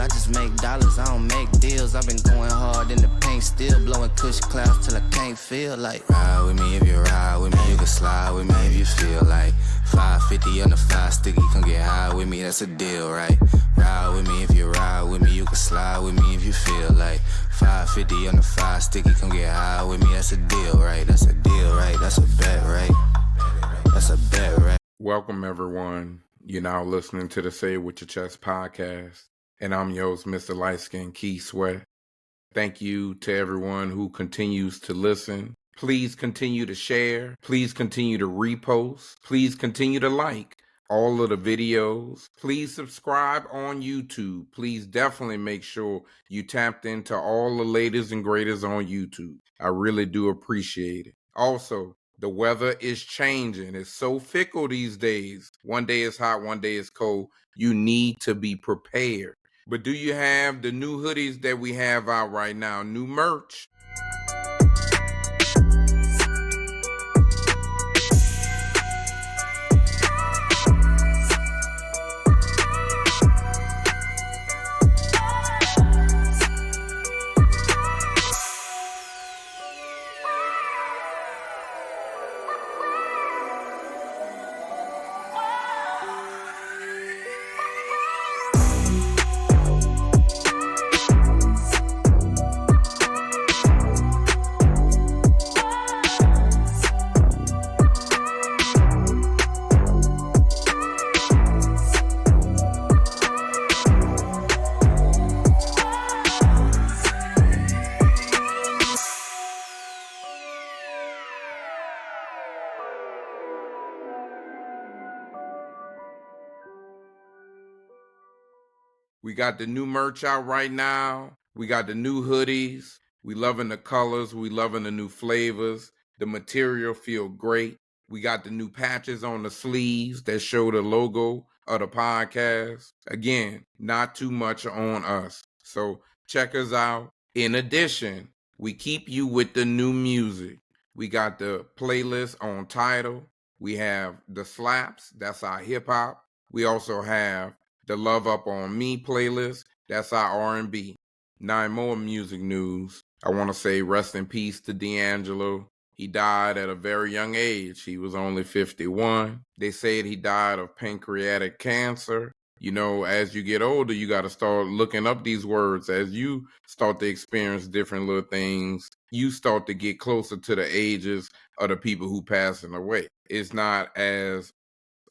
I just make dollars, I don't make deals. I've been going hard in the paint, still blowing kush clouds till I can't feel like. Ride with me if you ride with me, you can slide with me if you feel like. 550 on the 5 sticky, come get high with me, that's a deal, right? Ride with me if you ride with me, you can slide with me if you feel like. 550 on the 5 sticky, come get high with me, that's a deal, right? That's a deal, right? That's a bet, right? That's a bet, right? Welcome, everyone. You're now listening to the Say It With Your Chest podcast, and I'm your host, Mr. Lightskin Key Sweat. Thank you to everyone who continues to listen. Please continue to share. Please continue to repost. Please continue to like all of the videos. Please subscribe on YouTube. Please definitely make sure you tapped into all the latest and greatest on YouTube. I really do appreciate it. Also, the weather is changing. It's so fickle these days. One day it's hot, one day it's cold. You need to be prepared. But do you have the new hoodies that we have out right now? New merch. We got the new merch out right now. We got the new hoodies. We loving the colors. We loving the new flavors. The material feel great. We got the new patches on the sleeves that show the logo of the podcast. Again, not too much on us. So check us out. In addition, we keep you with the new music. We got the playlist on Tidal. We have the slaps. That's our hip hop. We also have the Love Up On Me playlist, that's our R&B. Now, more music news. I want to say rest in peace to D'Angelo. He died at a very young age. He was only 51. They said he died of pancreatic cancer. You know, as you get older, you got to start looking up these words. As you start to experience different little things, you start to get closer to the ages of the people who passing away. It's not as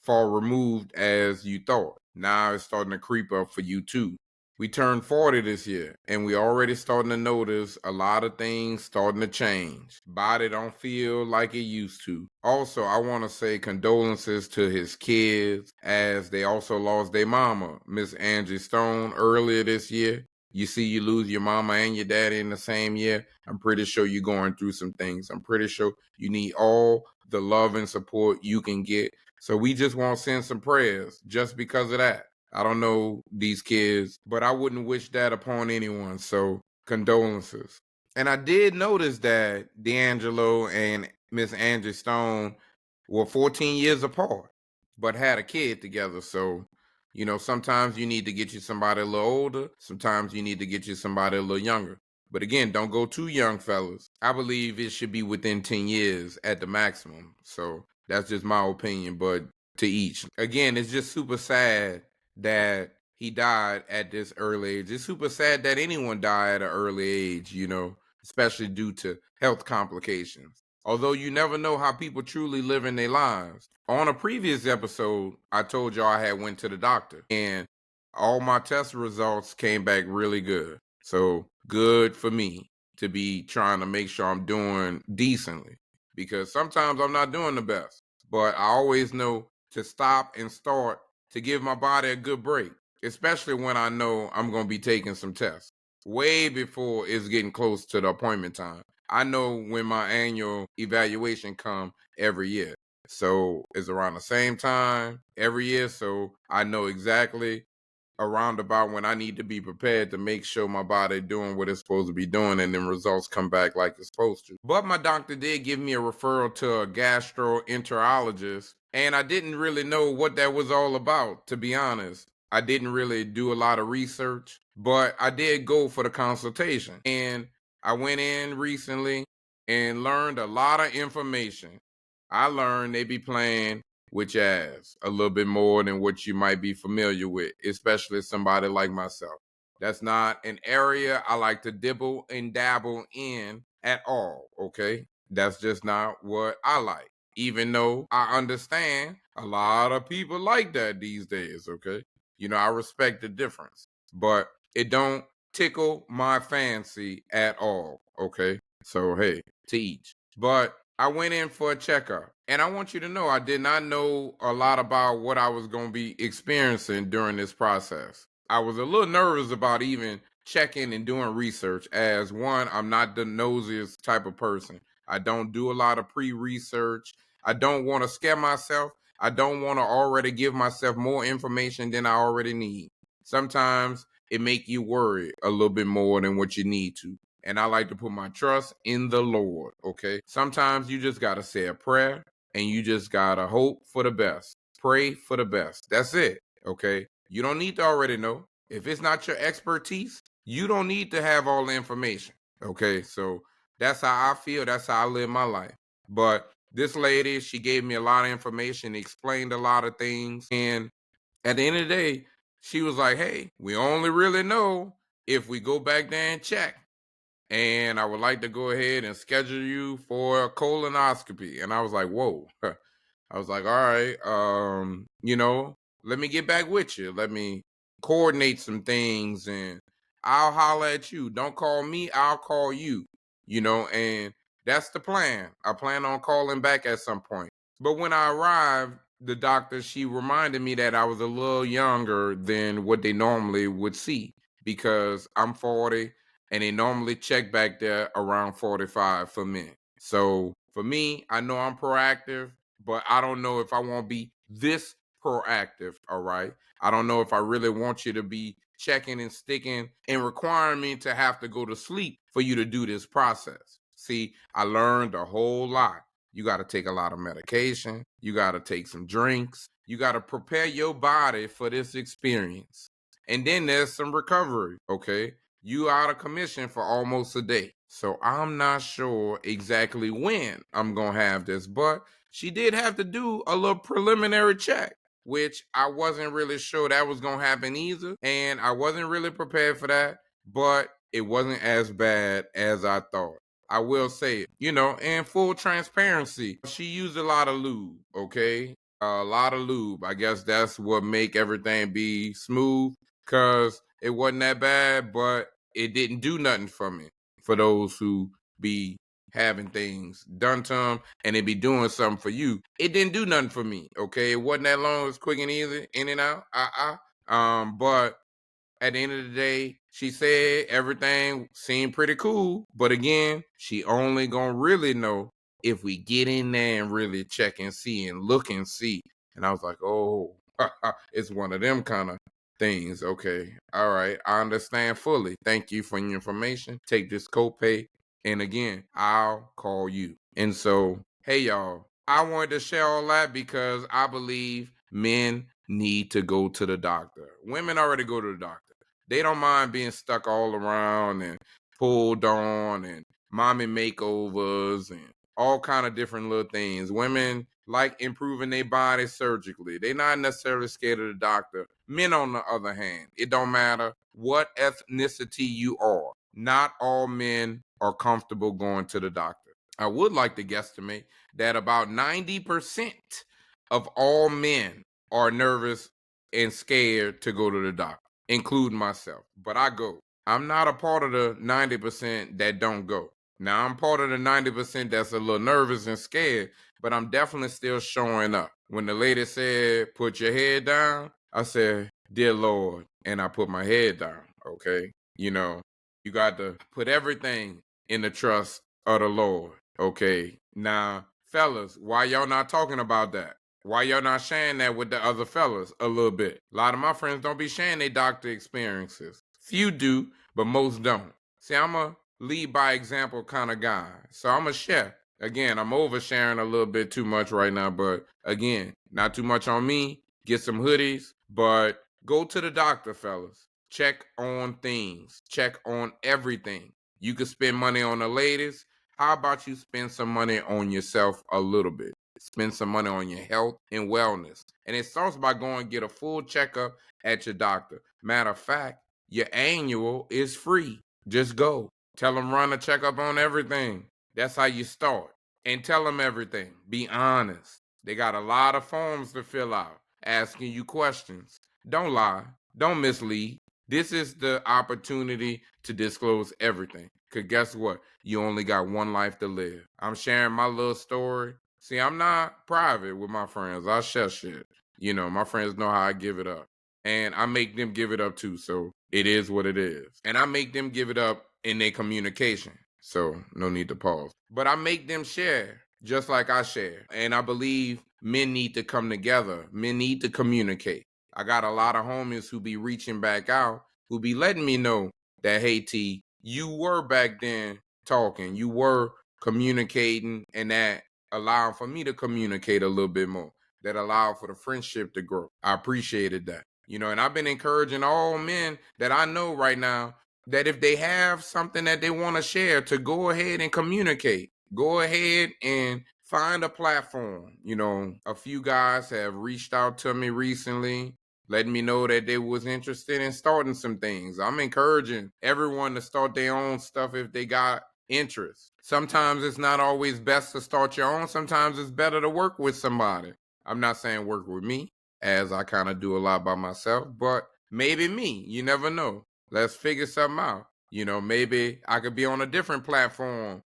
far removed as you thought. Now it's starting to creep up for you too. We turned 40 this year, and we already starting to notice a lot of things starting to change. Body don't feel like it used to. Also, I want to say condolences to his kids, as they also lost their mama, Miss Angie Stone, earlier this year. You see, you lose your mama and your daddy in the same year. I'm pretty sure you're going through some things. I'm pretty sure you need all the love and support you can get. So we just want to send some prayers just because of that. I don't know these kids, but I wouldn't wish that upon anyone. So condolences. And I did notice that D'Angelo and Miss Angie Stone were 14 years apart, but had a kid together. So, you know, sometimes you need to get you somebody a little older. Sometimes you need to get you somebody a little younger. But again, don't go too young, fellas. I believe it should be within 10 years at the maximum. So that's just my opinion, but to each. Again, it's just super sad that he died at this early age. It's super sad that anyone died at an early age, you know, especially due to health complications. Although you never know how people truly live in their lives. On a previous episode, I told y'all I had went to the doctor, and all my test results came back really good. So good for me to be trying to make sure I'm doing decently, because sometimes I'm not doing the best. But I always know to stop and start to give my body a good break, especially when I know I'm going to be taking some tests way before it's getting close to the appointment time. I know when my annual evaluation come every year. So it's around the same time every year. So I know exactly around about when I need to be prepared to make sure my body doing what it's supposed to be doing, and then results come back like it's supposed to. But my doctor did give me a referral to a gastroenterologist, and I didn't really know what that was all about, to be honest. I didn't really do a lot of research, but I did go for the consultation. And I went in recently and learned a lot of information. I learned they be playing with jazz a little bit more than what you might be familiar with, especially somebody like myself. That's not an area I like to dibble and dabble in at all, okay? That's just not what I like. Even though I understand a lot of people like that these days, okay? I respect the difference, but it don't tickle my fancy at all, okay? So, hey, to each. But I went in for a checkup, and I want you to know I did not know a lot about what I was going to be experiencing during this process. I was a little nervous about even checking and doing research, as one, I'm not the nosiest type of person. I don't do a lot of pre-research. I don't want to scare myself. I don't want to already give myself more information than I already need. Sometimes it make you worry a little bit more than what you need to. And I like to put my trust in the Lord, okay? Sometimes you just got to say a prayer and you just got to hope for the best. Pray for the best. That's it, okay? You don't need to already know. If it's not your expertise, you don't need to have all the information, okay? So that's how I feel. That's how I live my life. But this lady, she gave me a lot of information, explained a lot of things. And at the end of the day, she was like, hey, we only really know if we go back there and check. And I would like to go ahead and schedule you for a colonoscopy. And I was like, whoa. I was like, all right, let me get back with you. Let me coordinate some things and I'll holler at you. Don't call me, I'll call you, and that's the plan. I plan on calling back at some point. But when I arrived, the doctor, she reminded me that I was a little younger than what they normally would see because I'm 40 and they normally check back there around 45 for men. So for me, I know I'm proactive, but I don't know if I want to be this proactive. All right. I don't know if I really want you to be checking and sticking and requiring me to have to go to sleep for you to do this process. See, I learned a whole lot. You got to take a lot of medication. You got to take some drinks. You got to prepare your body for this experience. And then there's some recovery. Okay. You out of commission for almost a day. So I'm not sure exactly when I'm going to have this, but she did have to do a little preliminary check, which I wasn't really sure that was going to happen either. And I wasn't really prepared for that, but it wasn't as bad as I thought. I will say, in full transparency, she used a lot of lube, okay? A lot of lube. I guess that's what make everything be smooth because it wasn't that bad, but it didn't do nothing for me. For those who be having things done to them and it be doing something for you, it didn't do nothing for me. Okay, it wasn't that long. It was quick and easy, in and out. But at the end of the day, she said everything seemed pretty cool. But again, she only gonna really know if we get in there and really check and see and look and see. And I was like, oh, it's one of them kind of things. Okay. All right. I understand fully. Thank you for your information. Take this copay. And again, I'll call you. And so, hey, y'all, I wanted to share all that because I believe men need to go to the doctor. Women already go to the doctor. They don't mind being stuck all around and pulled on and mommy makeovers and all kind of different little things. Women like improving their body surgically. They're not necessarily scared of the doctor. Men, on the other hand, it don't matter what ethnicity you are. Not all men are comfortable going to the doctor. I would like to guesstimate that about 90% of all men are nervous and scared to go to the doctor, including myself. But I go. I'm not a part of the 90% that don't go. Now, I'm part of the 90% that's a little nervous and scared, but I'm definitely still showing up. When the lady said, put your head down, I said, dear Lord, and I put my head down, okay? You got to put everything in the trust of the Lord, okay? Now, fellas, why y'all not talking about that? Why y'all not sharing that with the other fellas a little bit? A lot of my friends don't be sharing their doctor experiences. Few do, but most don't. See, I'm a lead by example kind of guy. So I'm a share. Again, I'm oversharing a little bit too much right now, but again, not too much on me. Get some hoodies, but Go to the doctor, fellas. Check on things. Check on everything. You could spend money on the ladies. How about you spend some money on yourself a little bit? Spend some money on your health and wellness. And it starts by going and get a full checkup at your doctor. Matter of fact, your annual is free. Just go. Tell them run a checkup on everything. That's how you start. And tell them everything. Be honest. They got a lot of forms to fill out, asking you questions. Don't lie. Don't mislead. This is the opportunity to disclose everything. Because guess what? You only got one life to live. I'm sharing my little story. See, I'm not private with my friends. I share shit. My friends know how I give it up. And I make them give it up too. So it is what it is. And I make them give it up in their communication. So no need to pause. But I make them share just like I share. And I believe men need to come together. Men need to communicate. I got a lot of homies who be reaching back out, who be letting me know that, hey, T, you were back then talking, you were communicating, and that allowed for me to communicate a little bit more. That allowed for the friendship to grow. I appreciated that. And I've been encouraging all men that I know right now that if they have something that they want to share, to go ahead and communicate. Go ahead and find a platform. A few guys have reached out to me recently, letting me know that they was interested in starting some things. I'm encouraging everyone to start their own stuff if they got interest. Sometimes it's not always best to start your own. Sometimes it's better to work with somebody. I'm not saying work with me, as I kind of do a lot by myself, but maybe me. You never know. Let's figure something out. Maybe I could be on a different platform,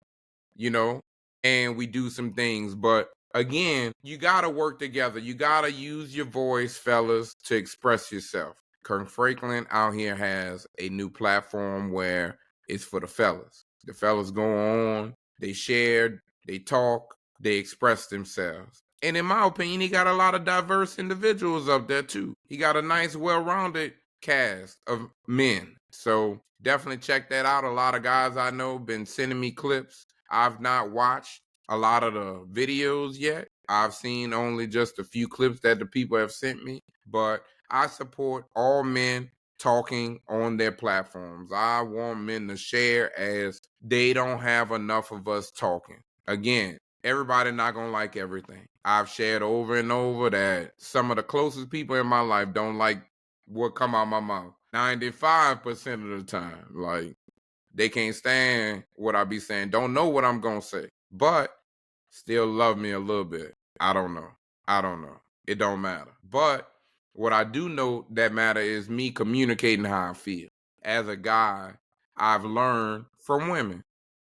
and we do some things. But again, you got to work together. You got to use your voice, fellas, to express yourself. Kirk Franklin out here has a new platform where it's for the fellas. The fellas go on, they share, they talk, they express themselves. And in my opinion, he got a lot of diverse individuals up there too. He got a nice, well-rounded cast of men. So definitely check that out. A lot of guys I know been sending me clips. I've not watched a lot of the videos yet. I've seen only just a few clips that the people have sent me. But I support all men talking on their platforms. I want men to share, as they don't have enough of us talking. Again, everybody not gonna like everything. I've shared over and over that some of the closest people in my life don't like what come out my mouth 95% of the time. Like, they can't stand what I be saying, don't know what I'm gonna say, but still love me a little bit. I don't know. It don't matter. But what I do know that matter is me communicating how I feel. As a guy, I've learned from women,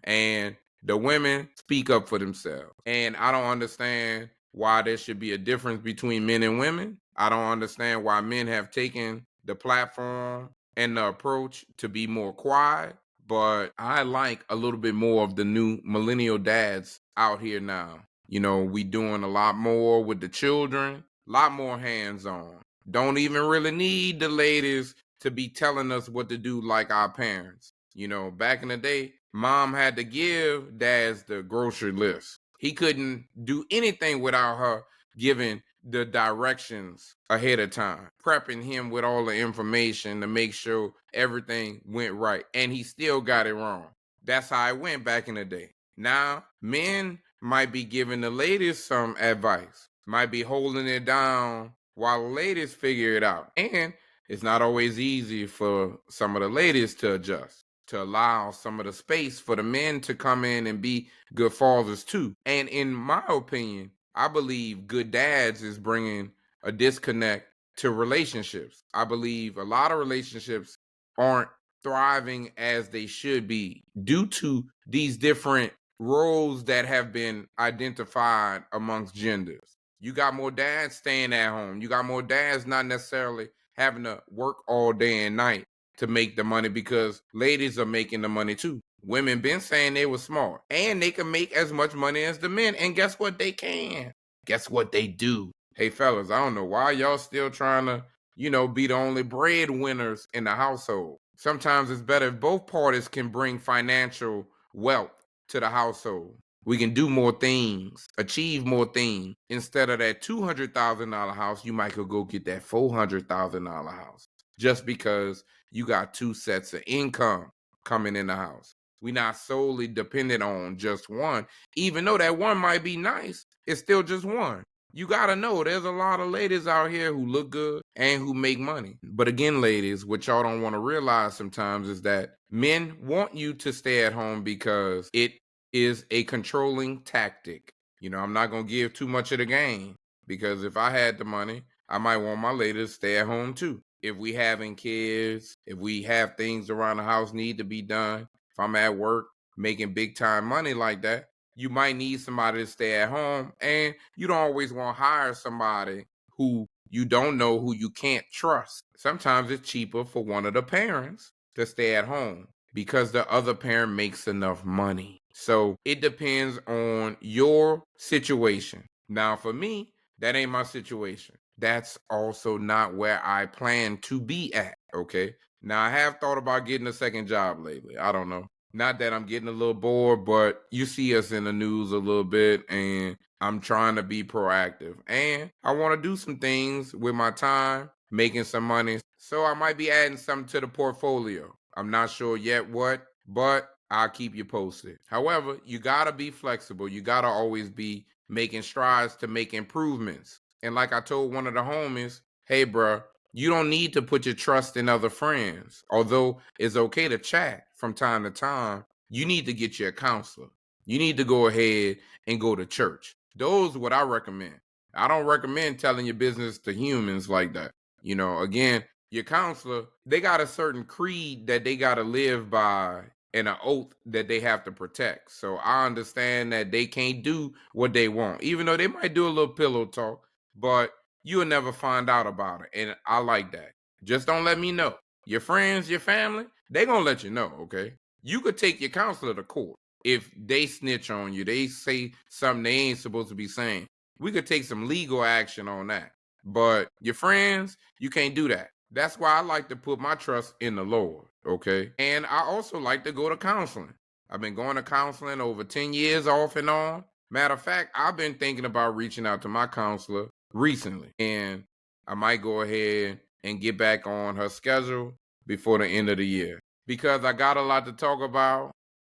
and the women speak up for themselves. And I don't understand why there should be a difference between men and women. I don't understand why men have taken the platform and the approach to be more quiet. But I like a little bit more of the new millennial dads out here now. We doing a lot more with the children, a lot more hands-on. Don't even really need the ladies to be telling us what to do like our parents. Back in the day, mom had to give dad's the grocery list. He couldn't do anything without her giving the directions ahead of time, prepping him with all the information to make sure everything went right. And he still got it wrong. That's how it went back in the day. Now, men might be giving the ladies some advice, might be holding it down while the ladies figure it out. And it's not always easy for some of the ladies to adjust, to allow some of the space for the men to come in and be good fathers too. And in my opinion, I believe good dads is bringing a disconnect to relationships. I believe a lot of relationships aren't thriving as they should be due to these different roles that have been identified amongst genders. You got more dads staying at home. You got more dads not necessarily having to work all day and night to make the money, because ladies are making the money too. Women been saying they were smart and they can make as much money as the men. And guess what? They can. Guess what they do? Hey, fellas, I don't know why y'all still trying to, be the only breadwinners in the household. Sometimes it's better if both parties can bring financial wealth to the household. We can do more things, achieve more things. Instead of that $200,000 house, you might could go get that $400,000 house just because you got two sets of income coming in the house. We're not solely dependent on just one. Even though that one might be nice, it's still just one. You gotta know there's a lot of ladies out here who look good and who make money. But again, ladies, what y'all don't want to realize sometimes is that men want you to stay at home because it is a controlling tactic. I'm not gonna give too much of the game because if I had the money, I might want my lady to stay at home too. If we having kids, if we have things around the house need to be done, if I'm at work making big time money like that, you might need somebody to stay at home, and you don't always want to hire somebody who you don't know, who you can't trust. Sometimes it's cheaper for one of the parents to stay at home because the other parent makes enough money. So it depends on your situation. Now, for me, that ain't my situation. That's also not where I plan to be at. Okay. Now, I have thought about getting a second job lately. I don't know. Not that I'm getting a little bored, but you see us in the news a little bit, and I'm trying to be proactive. And I want to do some things with my time, making some money. So I might be adding something to the portfolio. I'm not sure yet what, but I'll keep you posted. However, you got to be flexible. You got to always be making strides to make improvements. And like I told one of the homies, hey, bro, you don't need to put your trust in other friends. Although it's okay to chat from time to time, you need to get you a counselor. You need to go ahead and go to church. Those are what I recommend. I don't recommend telling your business to humans like that. Again, your counselor, they got a certain creed that they got to live by and an oath that they have to protect. So I understand that they can't do what they want, even though they might do a little pillow talk, but you'll never find out about it. And I like that. Just don't let me know. Your friends, your family, they gonna let you know, okay? You could take your counselor to court. If they snitch on you, they say something they ain't supposed to be saying. We could take some legal action on that. But your friends, you can't do that. That's why I like to put my trust in the Lord, okay? And I also like to go to counseling. I've been going to counseling over 10 years off and on. Matter of fact, I've been thinking about reaching out to my counselor recently, and I might go ahead and get back on her schedule before the end of the year because I got a lot to talk about,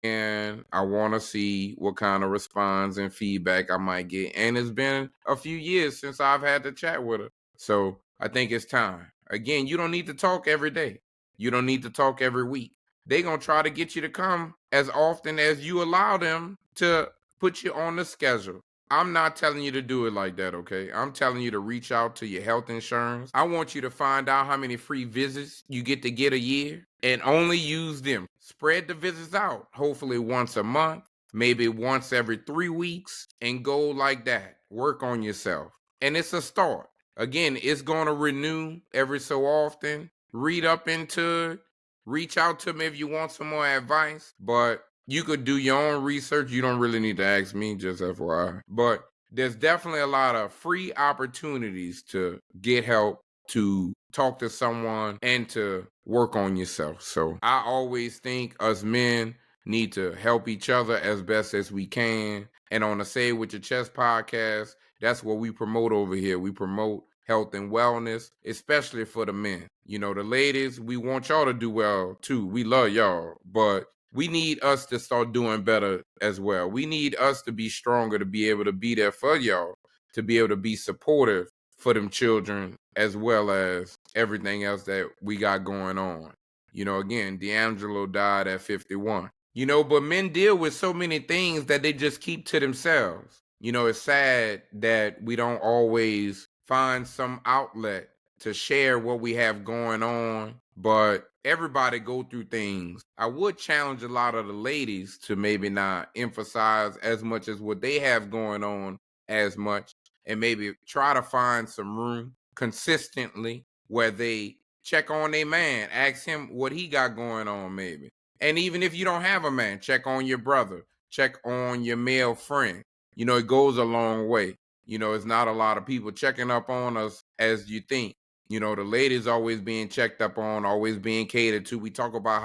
and I want to see what kind of response and feedback I might get. And it's been a few years since I've had to chat with her, so I think it's time. Again, you don't need to talk every day. You don't need to talk every week. They're going to try to get you to come as often as you allow them to put you on the schedule. I'm not telling you to do it like that, okay? I'm telling you to reach out to your health insurance. I want you to find out how many free visits you get to get a year and only use them. Spread the visits out, hopefully once a month, maybe once every 3 weeks, and go like that. Work on yourself. And it's a start. Again, it's going to renew every so often. Read up into it. Reach out to me if you want some more advice. But you could do your own research. You don't really need to ask me, just FYI. But there's definitely a lot of free opportunities to get help, to talk to someone, and to work on yourself. So I always think us men need to help each other as best as we can. And on the Say It With Your Chest podcast, that's what we promote over here. We promote health and wellness, especially for the men. The ladies, we want y'all to do well too. We love y'all, but we need us to start doing better as well. We need us to be stronger, to be able to be there for y'all, to be able to be supportive for them children, as well as everything else that we got going on. Again, D'Angelo died at 51. But men deal with so many things that they just keep to themselves. It's sad that we don't always find some outlet to share what we have going on, but everybody go through things. I would challenge a lot of the ladies to maybe not emphasize as much as what they have going on as much, and maybe try to find some room consistently where they check on their man, ask him what he got going on maybe. And even if you don't have a man, check on your brother, check on your male friend. It goes a long way. It's not a lot of people checking up on us as you think. The ladies always being checked up on, always being catered to. We talk about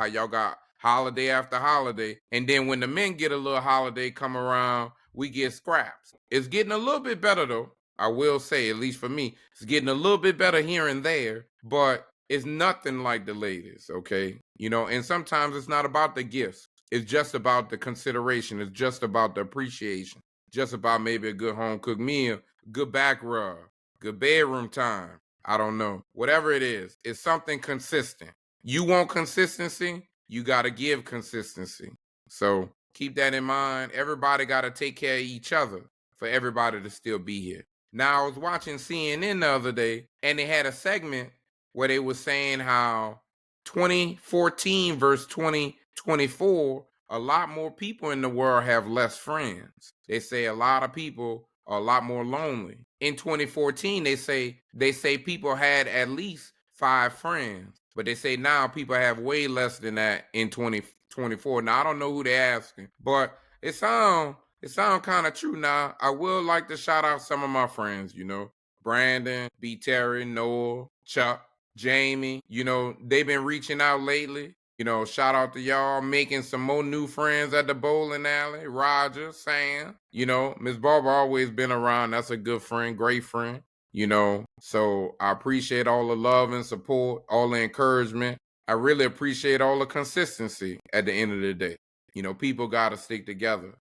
holiday after holiday. And then when the men get a little holiday come around, we get scraps. It's getting a little bit better though. I will say, at least for me, it's getting a little bit better here and there, but it's nothing like the ladies, okay? And sometimes it's not about the gifts. It's just about the consideration. It's just about the appreciation. Just about maybe a good home cooked meal, good back rub, good bedroom time. I don't know. Whatever it is, it's something consistent. You want consistency, you got to give consistency. So keep that in mind. Everybody got to take care of each other for everybody to still be here. Now, I was watching CNN the other day, and they had a segment where they were saying how 2014 versus 2024, a lot more people in the world have less friends. They say a lot of people are a lot more lonely. In 2014, they say people had at least 5 friends, but they say now people have way less than that in 2024. Now, I don't know who they're asking, but it sounds kind of true. Now, I would like to shout out some of my friends, Brandon, B. Terry, Noah, Chuck, Jamie. They've been reaching out lately. Shout out to y'all, making some more new friends at the bowling alley. Roger, Sam, Miss Barbara always been around. That's a good friend, great friend, So I appreciate all the love and support, all the encouragement. I really appreciate all the consistency at the end of the day. People got to stick together,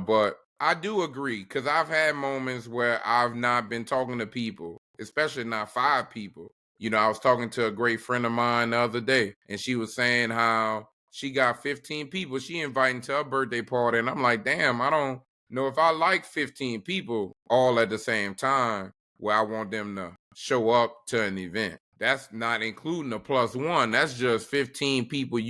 but I do agree because I've had moments where I've not been talking to people, especially not 5 people. I was talking to a great friend of mine the other day, and she was saying how she got 15 people she inviting to her birthday party. And I'm like, damn, I don't know if I like 15 people all at the same time where I want them to show up to an event. That's not including a +1. That's just 15 people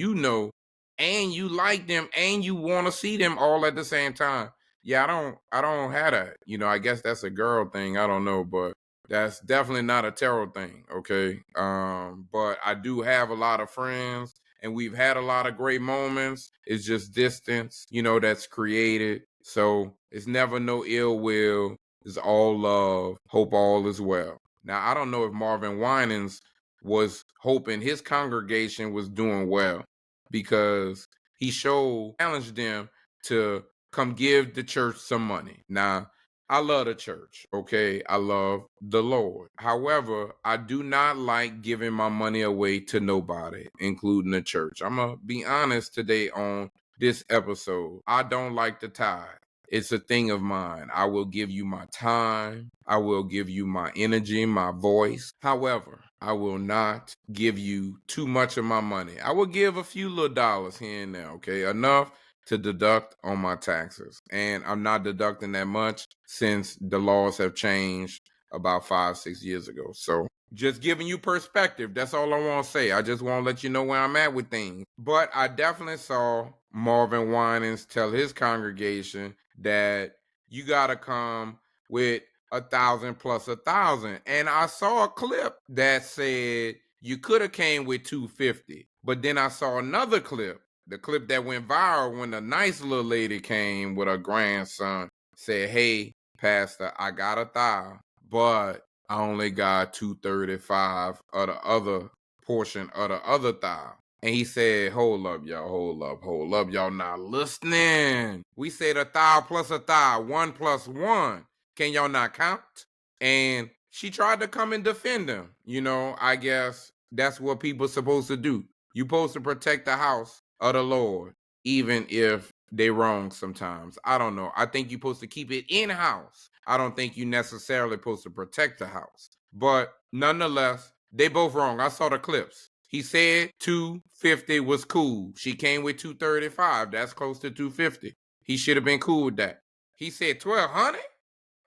and you like them and you want to see them all at the same time. Yeah, I don't have that. I guess that's a girl thing. I don't know, but that's definitely not a tarot thing, okay? But I do have a lot of friends, and we've had a lot of great moments. It's just distance, that's created. So it's never no ill will. It's all love. Hope all is well. Now, I don't know if Marvin Winans was hoping his congregation was doing well because he challenged them to come give the church some money. Now, I love the church, okay? I love the Lord. However, I do not like giving my money away to nobody, including the church. I'm going to be honest today on this episode. I don't like the tithe. It's a thing of mine. I will give you my time. I will give you my energy, my voice. However, I will not give you too much of my money. I will give a few little dollars here and there, okay? Enough to deduct on my taxes. And I'm not deducting that much since the laws have changed about 5-6 years ago. So just giving you perspective. That's all I want to say. I just want to let you know where I'm at with things. But I definitely saw Marvin Winans tell his congregation that you got to come with 1,000 plus 1,000. And I saw a clip that said you could have came with 250. But then I saw another clip. The clip that went viral when a nice little lady came with her grandson, said, hey, Pastor, I got 1,000, but I only got 235 of the other portion of the other 1,000. And he said, hold up, y'all not listening. We said 1,000 plus 1,000, 1 plus 1. Can y'all not count? And she tried to come and defend him. I guess that's what people supposed to do. You supposed to protect the house of the Lord, even if they wrong sometimes. I don't know. I think you're supposed to keep it in-house. I don't think you necessarily supposed to protect the house. But nonetheless, they both wrong. I saw the clips. He said 250 was cool. She came with 235. That's close to 250. He should have been cool with that. He said 1,200?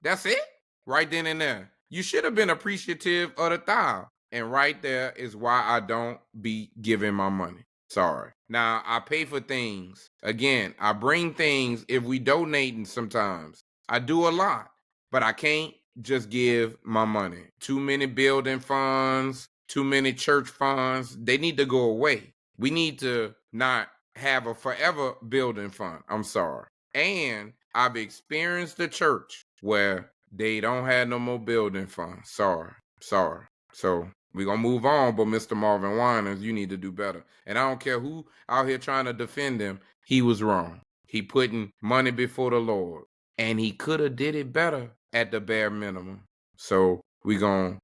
That's it? Right then and there. You should have been appreciative of the 1,000. And right there is why I don't be giving my money. Sorry. Now, I pay for things. Again, I bring things if we donating sometimes. I do a lot, but I can't just give my money. Too many building funds, too many church funds. They need to go away. We need to not have a forever building fund. I'm sorry. And I've experienced the church where they don't have no more building funds. Sorry. So We're going to move on, but Mr. Marvin Winans, you need to do better. And I don't care who out here trying to defend him. He was wrong. He putting money before the Lord. And he could have did it better at the bare minimum. So we gon',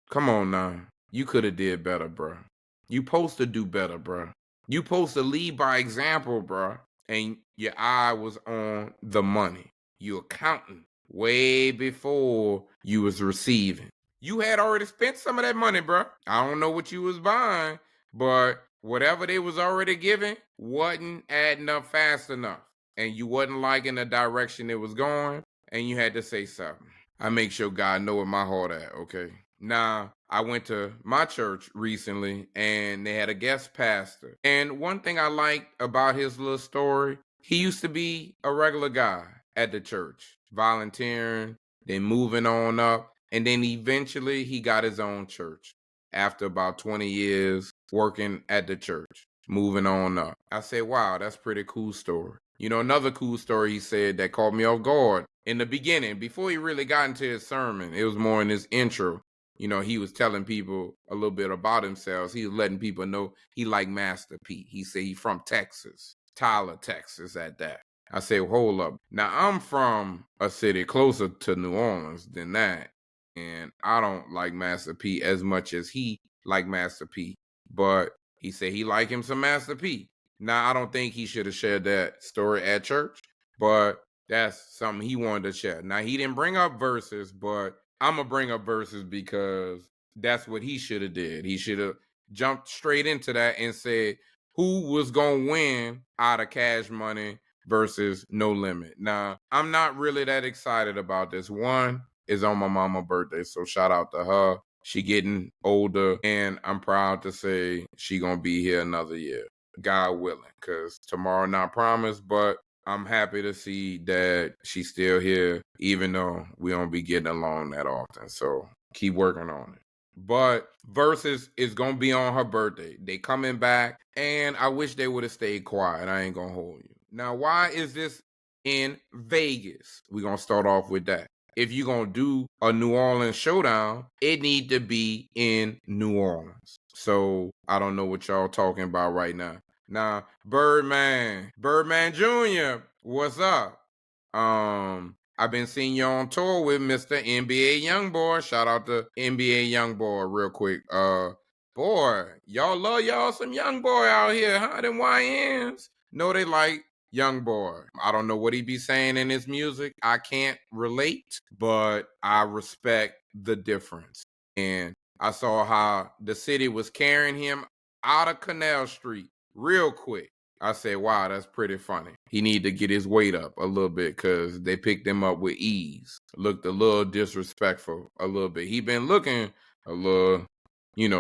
come on now. You could have did better, bro. You supposed to do better, bro. You supposed to lead by example, bro. And your eye was on the money. You accounting way before you was receiving. You had already spent some of that money, bro. I don't know what you was buying, but whatever they was already giving wasn't adding up fast enough. And you wasn't liking the direction it was going, and you had to say something. I make sure God know where my heart at, okay? Now, I went to my church recently, and they had a guest pastor. And one thing I liked about his little story, he used to be a regular guy at the church, volunteering, then moving on up, and then eventually he got his own church after about 20 years working at the church, moving on up. I said, wow, that's a pretty cool story. You know, another cool story he said that caught me off guard in the beginning, before he really got into his sermon, it was more in his intro. You know, he was telling people a little bit about himself. He was letting people know he liked Master P. He said he from Texas, Tyler, Texas at that. I said, hold up. Now, I'm from a city closer to New Orleans than that, and I don't like Master P as much as he like Master P. But he said he like him some Master P. Now, I don't think he should have shared that story at church, but that's something he wanted to share. Now, he didn't bring up verses, but I'm going to bring up verses because that's what he should have did. He should have jumped straight into that and said who was going to win out of Cash Money versus No Limit. Now, I'm not really that excited about this. One is on my mama's birthday, so shout out to her. She getting older, and I'm proud to say she going to be here another year, God willing, because tomorrow not promised, but I'm happy to see that she's still here, even though we don't be getting along that often. So keep working on it. But Versus is going to be on her birthday. They coming back, and I wish they would have stayed quiet. I ain't going to hold you. Now, why is this in Vegas? We're going to start off with that. If you're going to do a New Orleans showdown, it need to be in New Orleans. So I don't know what y'all talking about right now. Now, Birdman Jr., what's up? I've been seeing you on tour with Mr. NBA Youngboy. Shout out to NBA Youngboy real quick. Boy, y'all love y'all some Youngboy out here, huh? Them YNs. No, they like Youngboy. I don't know what he be saying in his music. I can't relate, but I respect the difference. And I saw how the city was carrying him out of Canal Street real quick. I said, wow, that's pretty funny. He need to get his weight up a little bit because they picked him up with ease. Looked a little disrespectful a little bit. He been looking a little,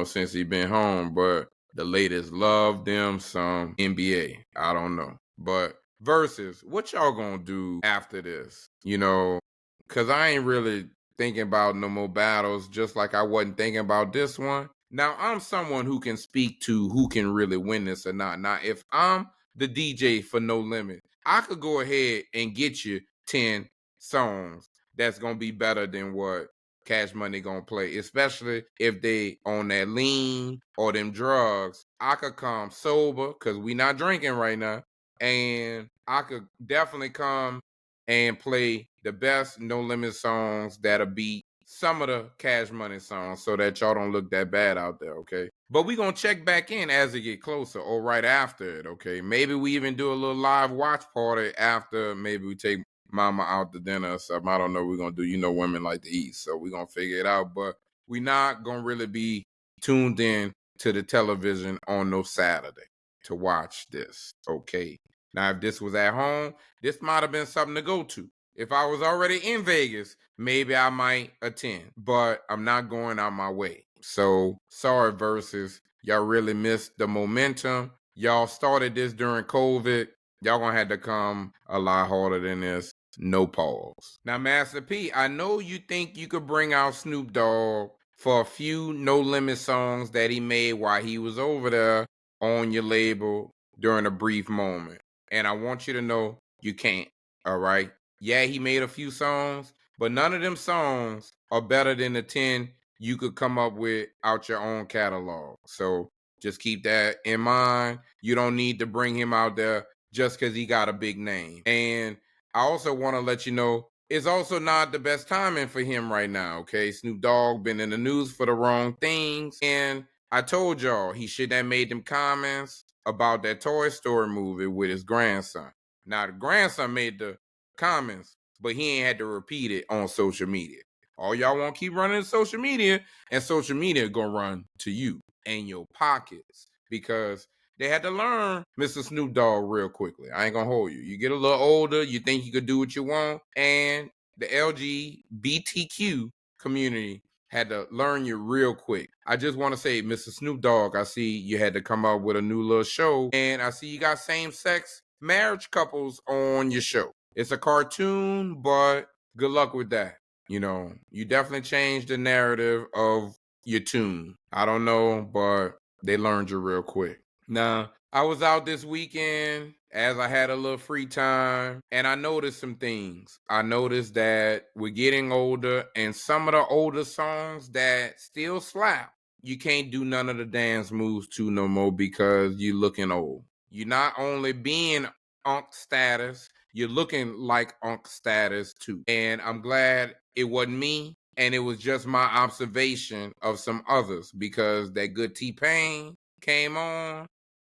since he been home, but the ladies love them some NBA. I don't know. But Versus, what y'all gonna do after this? Because I ain't really thinking about no more battles, just like I wasn't thinking about this one. Now, I'm someone who can speak to who can really win this or not. Now, if I'm the DJ for No Limit, I could go ahead and get you 10 songs that's going to be better than what Cash Money going to play, especially if they on that lean or them drugs. I could come sober because we not drinking right now, and I could definitely come and play the best No Limit songs that'll beat some of the Cash Money songs so that y'all don't look that bad out there, okay? But we gonna check back in as it get closer or right after it, okay? Maybe we even do a little live watch party after. Maybe we take mama out to dinner or something. I don't know what we're gonna do. Women like to eat, so we're gonna figure it out. But we not gonna really be tuned in to the television on no Saturday to watch this, okay? Now, if this was at home, this might have been something to go to. If I was already in Vegas, maybe I might attend, but I'm not going out my way. So, sorry, Versus. Y'all really missed the momentum. Y'all started this during COVID. Y'all gonna have to come a lot harder than this. No pause. Now, Master P, I know you think you could bring out Snoop Dogg for a few No Limit songs that he made while he was over there on your label during a brief moment. And I want you to know you can't, all right? Yeah, he made a few songs, but none of them songs are better than the 10 you could come up with out your own catalog. So just keep that in mind. You don't need to bring him out there just because he got a big name. And I also want to let you know it's also not the best timing for him right now. Okay, Snoop Dogg been in the news for the wrong things, and I told y'all he shouldn't have made them comments about that Toy Story movie with his grandson. Now the grandson made the comments, but he ain't had to repeat it on social media. All y'all want to keep running to social media, and social media gonna run to you and your pockets because they had to learn Mr. Snoop Dogg real quickly. I ain't gonna hold you. You get a little older, you think you could do what you want, and the LGBTQ community had to learn you real quick. I just want to say, Mr. Snoop Dogg, I see you had to come up with a new little show, and I see you got same-sex marriage couples on your show. It's a cartoon, but good luck with that. You know, you definitely changed the narrative of your tune. I don't know, but they learned you real quick. Now, I was out this weekend as I had a little free time, and I noticed some things. I noticed that we're getting older, and some of the older songs that still slap, you can't do none of the dance moves to no more because you're looking old. You're not only being unk status, you're looking like unk status too. And I'm glad it wasn't me, and it was just my observation of some others because that good T-Pain came on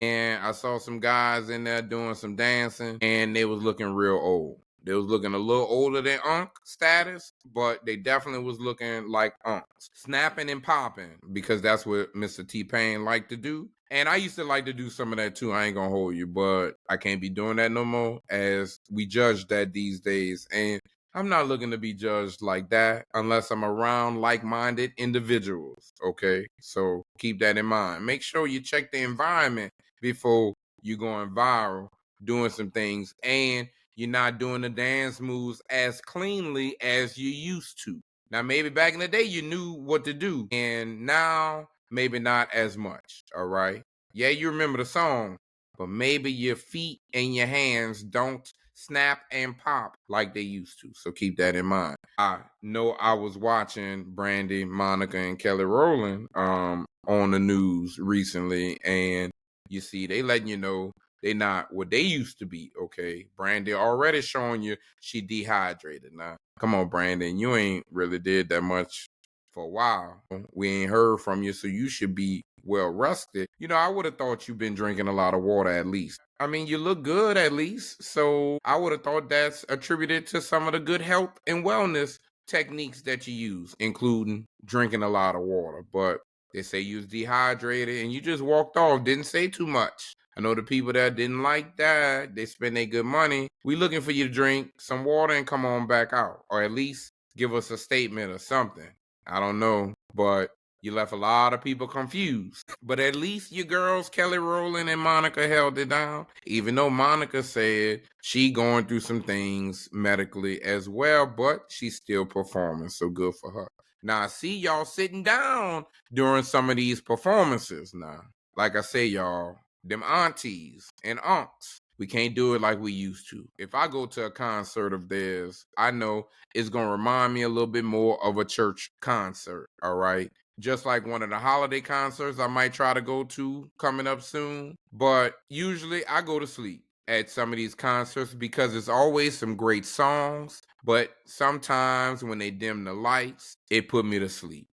and I saw some guys in there doing some dancing and they was looking real old. They was looking a little older than Unk status, but they definitely was looking like Unks. Snapping and popping because that's what Mr. T-Pain liked to do. And I used to like to do some of that too. I ain't gonna hold you, but I can't be doing that no more as we judge that these days. And I'm not looking to be judged like that unless I'm around like-minded individuals, okay? So keep that in mind. Make sure you check the environment before you going viral doing some things and you're not doing the dance moves as cleanly as you used to. Now, maybe back in the day you knew what to do, and now maybe not as much, all right? Yeah, you remember the song, but maybe your feet and your hands don't snap and pop like they used to. So keep that in mind. I know I was watching Brandy, Monica, and Kelly Rowland on the news recently, and you see, they letting you know they not what they used to be, okay? Brandy already showing you she dehydrated. Now, come on, Brandon, you ain't really did that much for a while. We ain't heard from you, so you should be well rested. You know, I would have thought you've been drinking a lot of water at least. I mean, you look good at least, so I would have thought that's attributed to some of the good health and wellness techniques that you use, including drinking a lot of water. But they say you was dehydrated and you just walked off, didn't say too much. I know the people that didn't like that, they spend their good money. We looking for you to drink some water and come on back out. Or at least give us a statement or something. I don't know, but you left a lot of people confused. But at least your girls, Kelly Rowland and Monica, held it down. Even though Monica said she going through some things medically as well, but she's still performing, so good for her. Now, I see y'all sitting down during some of these performances now. Like I say, y'all, them aunties and unks, we can't do it like we used to. If I go to a concert of theirs, I know it's going to remind me a little bit more of a church concert, all right? Just like one of the holiday concerts I might try to go to coming up soon. But usually I go to sleep at some of these concerts because it's always some great songs. But sometimes when they dim the lights, it put me to sleep.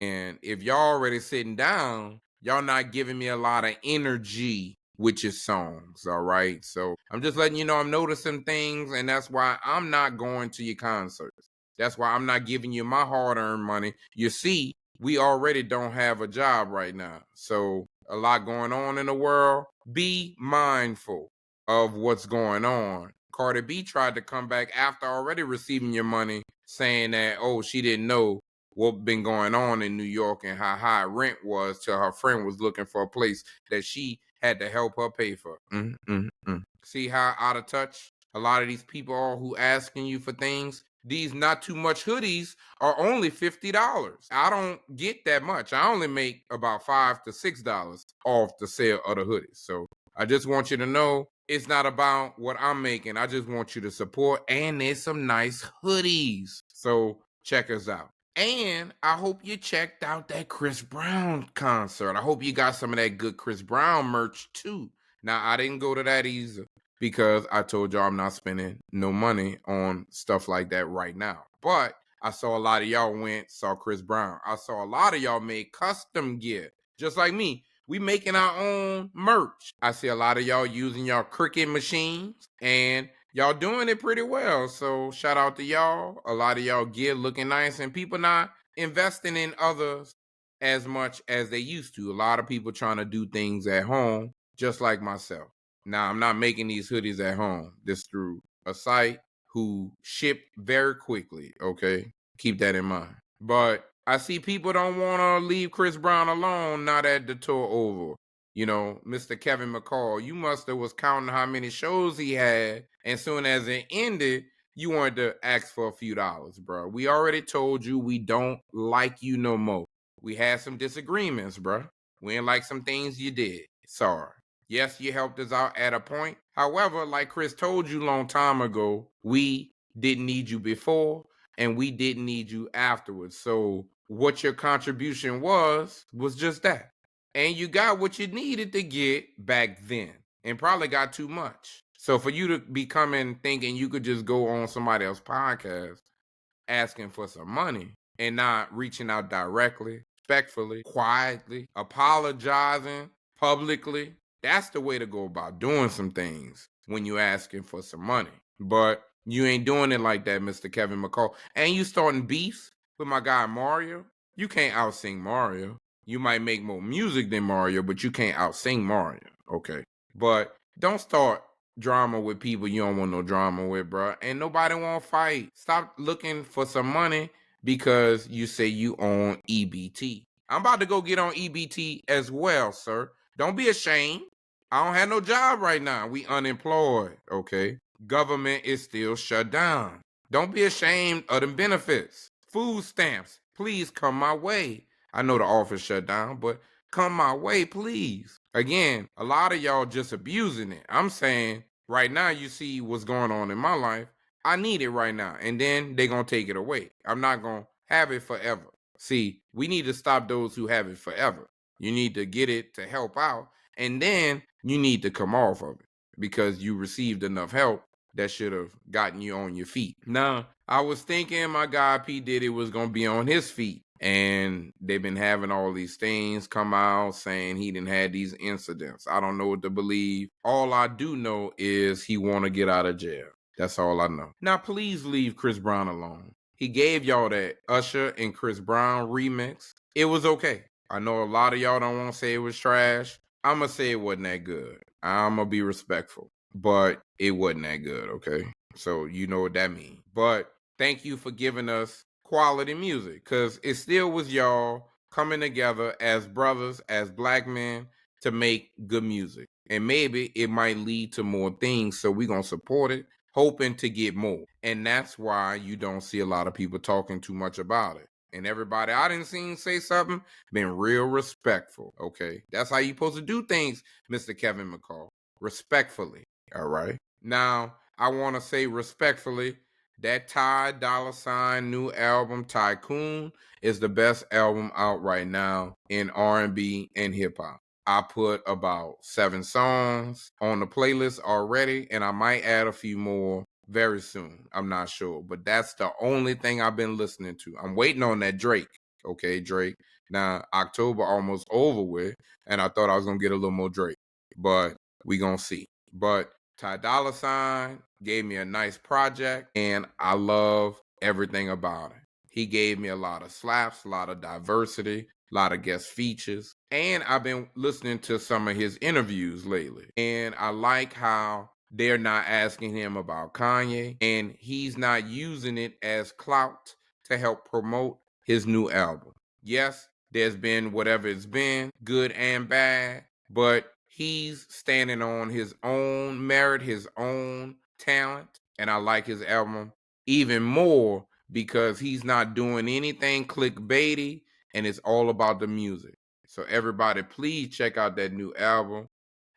And if y'all already sitting down, y'all not giving me a lot of energy with your songs, all right? So I'm just letting you know I'm noticing things, and that's why I'm not going to your concerts. That's why I'm not giving you my hard-earned money. You see, we already don't have a job right now. So a lot going on in the world. Be mindful of what's going on. Cardi B tried to come back after already receiving your money, saying that, oh, she didn't know what been going on in New York and how high rent was till her friend was looking for a place that she had to help her pay for. See how out of touch a lot of these people are who asking you for things? These not too much hoodies are only $50. I don't get that much. I only make about $5 to $6 off the sale of the hoodies. So I just want you to know it's not about what I'm making. I just want you to support, and there's some nice hoodies. So check us out. And I hope you checked out that Chris Brown concert. I hope you got some of that good Chris Brown merch too. Now, I didn't go to that either because I told y'all I'm not spending no money on stuff like that right now. But I saw a lot of y'all saw Chris Brown. I saw a lot of y'all made custom gear, just like me. We making our own merch. I see a lot of y'all using y'all Cricut machines, and y'all doing it pretty well. So shout out to y'all. A lot of y'all gear looking nice, and people not investing in others as much as they used to. A lot of people trying to do things at home, just like myself. Now, I'm not making these hoodies at home. This through a site who ship very quickly, okay? Keep that in mind. But I see people don't want to leave Chris Brown alone now that the tour over. You know, Mr. Kevin McCall, you must have was counting how many shows he had, and soon as it ended, you wanted to ask for a few dollars, bro. We already told you we don't like you no more. We had some disagreements, bro. We ain't like some things you did. Sorry. Yes, you helped us out at a point. However, like Chris told you a long time ago, we didn't need you before and we didn't need you afterwards. So what your contribution was just that. And you got what you needed to get back then and probably got too much. So for you to be coming thinking you could just go on somebody else's podcast asking for some money and not reaching out directly, respectfully, quietly, apologizing publicly, that's the way to go about doing some things when you asking for some money. But you ain't doing it like that, Mr. Kevin McCall. And you starting beefs with my guy Mario. You can't out-sing Mario. You might make more music than Mario, but you can't out-sing Mario, okay? But don't start drama with people you don't want no drama with, bro. And nobody want to fight. Stop looking for some money because you say you own EBT. I'm about to go get on EBT as well, sir. Don't be ashamed. I don't have no job right now. We unemployed, okay? Government is still shut down. Don't be ashamed of the benefits. Food stamps, please come my way. I know the office shut down, but come my way, please. Again, a lot of y'all just abusing it. I'm saying right now you see what's going on in my life. I need it right now. And then they going to take it away. I'm not going to have it forever. See, we need to stop those who have it forever. You need to get it to help out. And then you need to come off of it because you received enough help that should have gotten you on your feet. Now, I was thinking my guy P. Diddy was going to be on his feet. And they've been having all these things come out saying he didn't have these incidents. I don't know what to believe. All I do know is he want to get out of jail. That's all I know. Now, please leave Chris Brown alone. He gave y'all that Usher and Chris Brown remix. It was okay. I know a lot of y'all don't want to say it was trash. I'm going to say it wasn't that good. I'm going to be respectful. But it wasn't that good, okay? So you know what that means. But thank you for giving us quality music, because it still was y'all coming together as brothers, as black men, to make good music. And maybe it might lead to more things, so we're going to support it, hoping to get more. And that's why you don't see a lot of people talking too much about it. And everybody I didn't see say something, been real respectful, okay? That's how you supposed to do things, Mr. Kevin McCall. Respectfully, all right? Now, I want to say respectfully, that Ty Dolla $ign new album, Tycoon, is the best album out right now in R&B and hip-hop. I put about 7 songs on the playlist already, and I might add a few more very soon. I'm not sure, but that's the only thing I've been listening to. I'm waiting on that Drake. Okay, Drake. Now, October almost over with, and I thought I was going to get a little more Drake, but we going to see. But Ty Dolla $ign gave me a nice project, and I love everything about it. He gave me a lot of slaps, a lot of diversity, a lot of guest features, and I've been listening to some of his interviews lately, and I like how they're not asking him about Kanye, and he's not using it as clout to help promote his new album. Yes, there's been whatever it's been, good and bad, but he's standing on his own merit, his own talent, and I like his album even more because he's not doing anything clickbaity, and it's all about the music. So everybody, please check out that new album.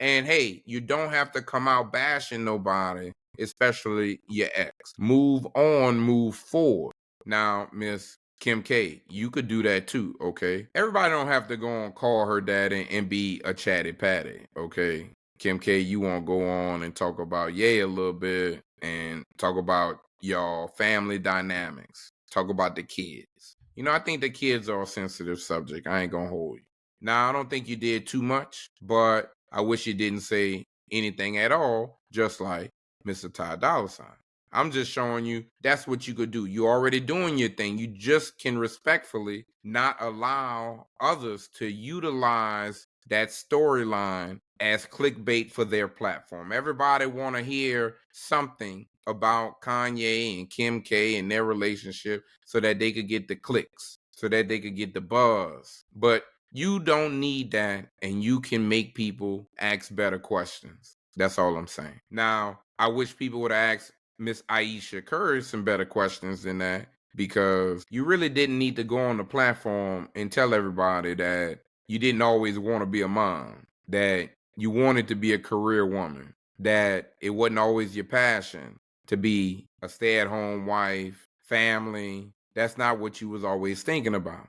And hey, you don't have to come out bashing nobody, especially your ex. Move on, move forward. Now, Miss Kim K, you could do that too, okay? Everybody don't have to go on call her dad and be a chatty patty, okay? Kim K, you want to go on and talk about Ye a little bit and talk about y'all family dynamics. Talk about the kids. I think the kids are a sensitive subject. I ain't gonna hold you. Now, I don't think you did too much, but I wish you didn't say anything at all, just like Mr. Ty Dolla $ign. I'm just showing you that's what you could do. You're already doing your thing. You just can respectfully not allow others to utilize that storyline as clickbait for their platform. Everybody want to hear something about Kanye and Kim K and their relationship so that they could get the clicks, so that they could get the buzz. But you don't need that, and you can make people ask better questions. That's all I'm saying. Now, I wish people would ask Miss Aisha Curry some better questions than that, because you really didn't need to go on the platform and tell everybody that you didn't always want to be a mom, that you wanted to be a career woman, that it wasn't always your passion to be a stay-at-home wife, family. That's not what you was always thinking about.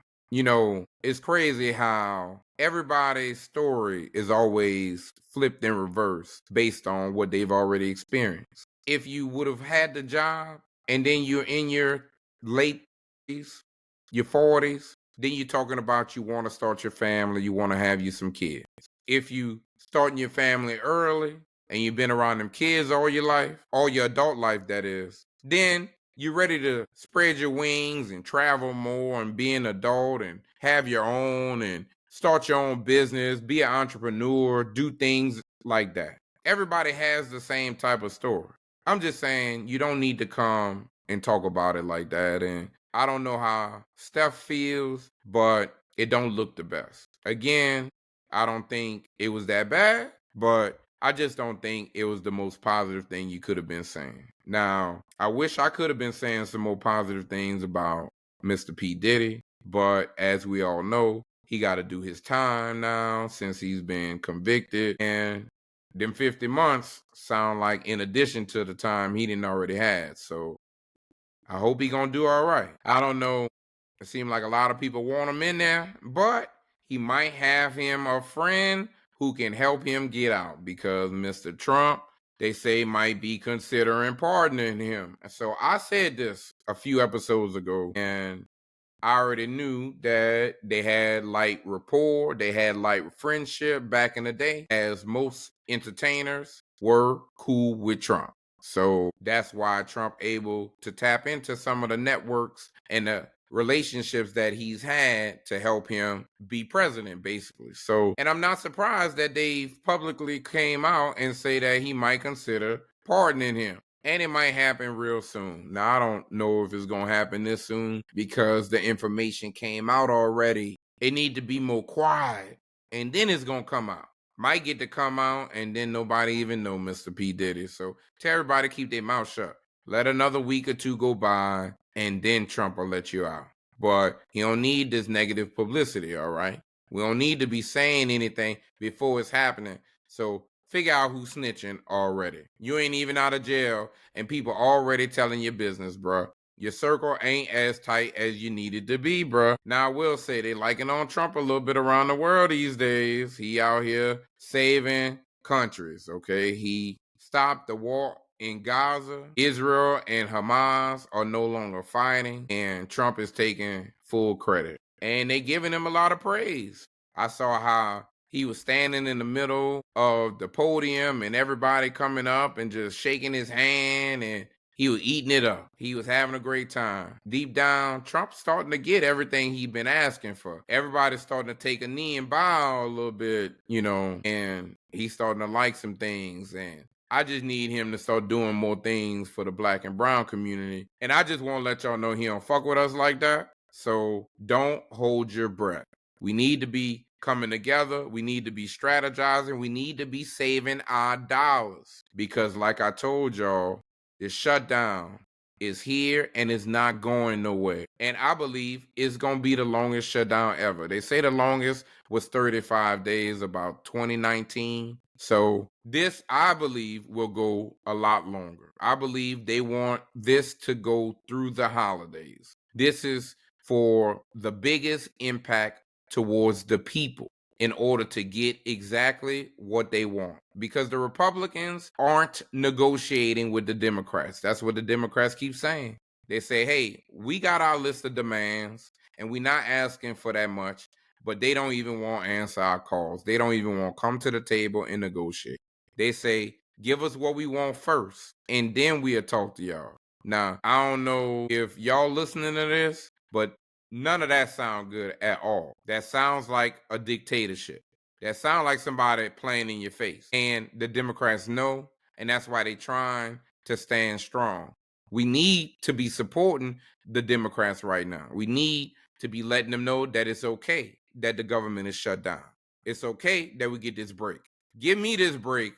It's crazy how everybody's story is always flipped in reverse based on what they've already experienced. If you would have had the job and then you're in your late 30s, your 40s, then you're talking about you want to start your family, you want to have you some kids. If you starting your family early and you've been around them kids all your life, all your adult life that is, then you're ready to spread your wings and travel more and be an adult and have your own and start your own business, be an entrepreneur, do things like that. Everybody has the same type of story. I'm just saying you don't need to come and talk about it like that. And I don't know how Steph feels, but it don't look the best. Again, I don't think it was that bad, but I just don't think it was the most positive thing you could have been saying. Now, I wish I could have been saying some more positive things about Mr. P. Diddy, but as we all know, he got to do his time now since he's been convicted, and them 50 months sound like in addition to the time he didn't already had. So I hope he gonna do all right. I don't know. It seems like a lot of people want him in there, but he might have him a friend who can help him get out, because Mr. Trump, they say, might be considering pardoning him. So I said this a few episodes ago, and I already knew that they had light rapport, they had light friendship back in the day, as most entertainers were cool with Trump. So that's why Trump able to tap into some of the networks and the relationships that he's had to help him be president, basically. So, and I'm not surprised that they publicly came out and say that he might consider pardoning him. And it might happen real soon. Now, I don't know if it's going to happen this soon because the information came out already. It need to be more quiet, and then it's going to come out. Might get to come out, and then nobody even know Mr. P. Diddy. So tell everybody keep their mouth shut. Let another week or two go by, and then Trump will let you out. But he don't need this negative publicity, all right? We don't need to be saying anything before it's happening. So figure out who's snitching already. You ain't even out of jail, and people already telling your business, bruh. Your circle ain't as tight as you need it to be, bruh. Now, I will say they liking on Trump a little bit around the world these days. He out here saving countries, okay? He stopped the war in Gaza. Israel and Hamas are no longer fighting, and Trump is taking full credit. And they giving him a lot of praise. I saw how he was standing in the middle of the podium and everybody coming up and just shaking his hand, and he was eating it up. He was having a great time. Deep down, Trump's starting to get everything he's been asking for. Everybody's starting to take a knee and bow a little bit, and he's starting to like some things. And I just need him to start doing more things for the Black and brown community. And I just want to let y'all know he don't fuck with us like that. So don't hold your breath. We need to be coming together. We need to be strategizing. We need to be saving our dollars. Because like I told y'all, the shutdown is here and it's not going nowhere. And I believe it's going to be the longest shutdown ever. They say the longest was 35 days, about 2019. So this, I believe, will go a lot longer. I believe they want this to go through the holidays. This is for the biggest impact towards the people in order to get exactly what they want. Because the Republicans aren't negotiating with the Democrats. That's what the Democrats keep saying. They say, hey, we got our list of demands and we're not asking for that much, but they don't even want to answer our calls. They don't even want to come to the table and negotiate. They say, give us what we want first, and then we'll talk to y'all. Now, I don't know if y'all listening to this, but none of that sound good at all. That sounds like a dictatorship. That sounds like somebody playing in your face. And the Democrats know, and that's why they're trying to stand strong. We need to be supporting the Democrats right now. We need to be letting them know that it's okay that the government is shut down. It's okay that we get this break. Give me this break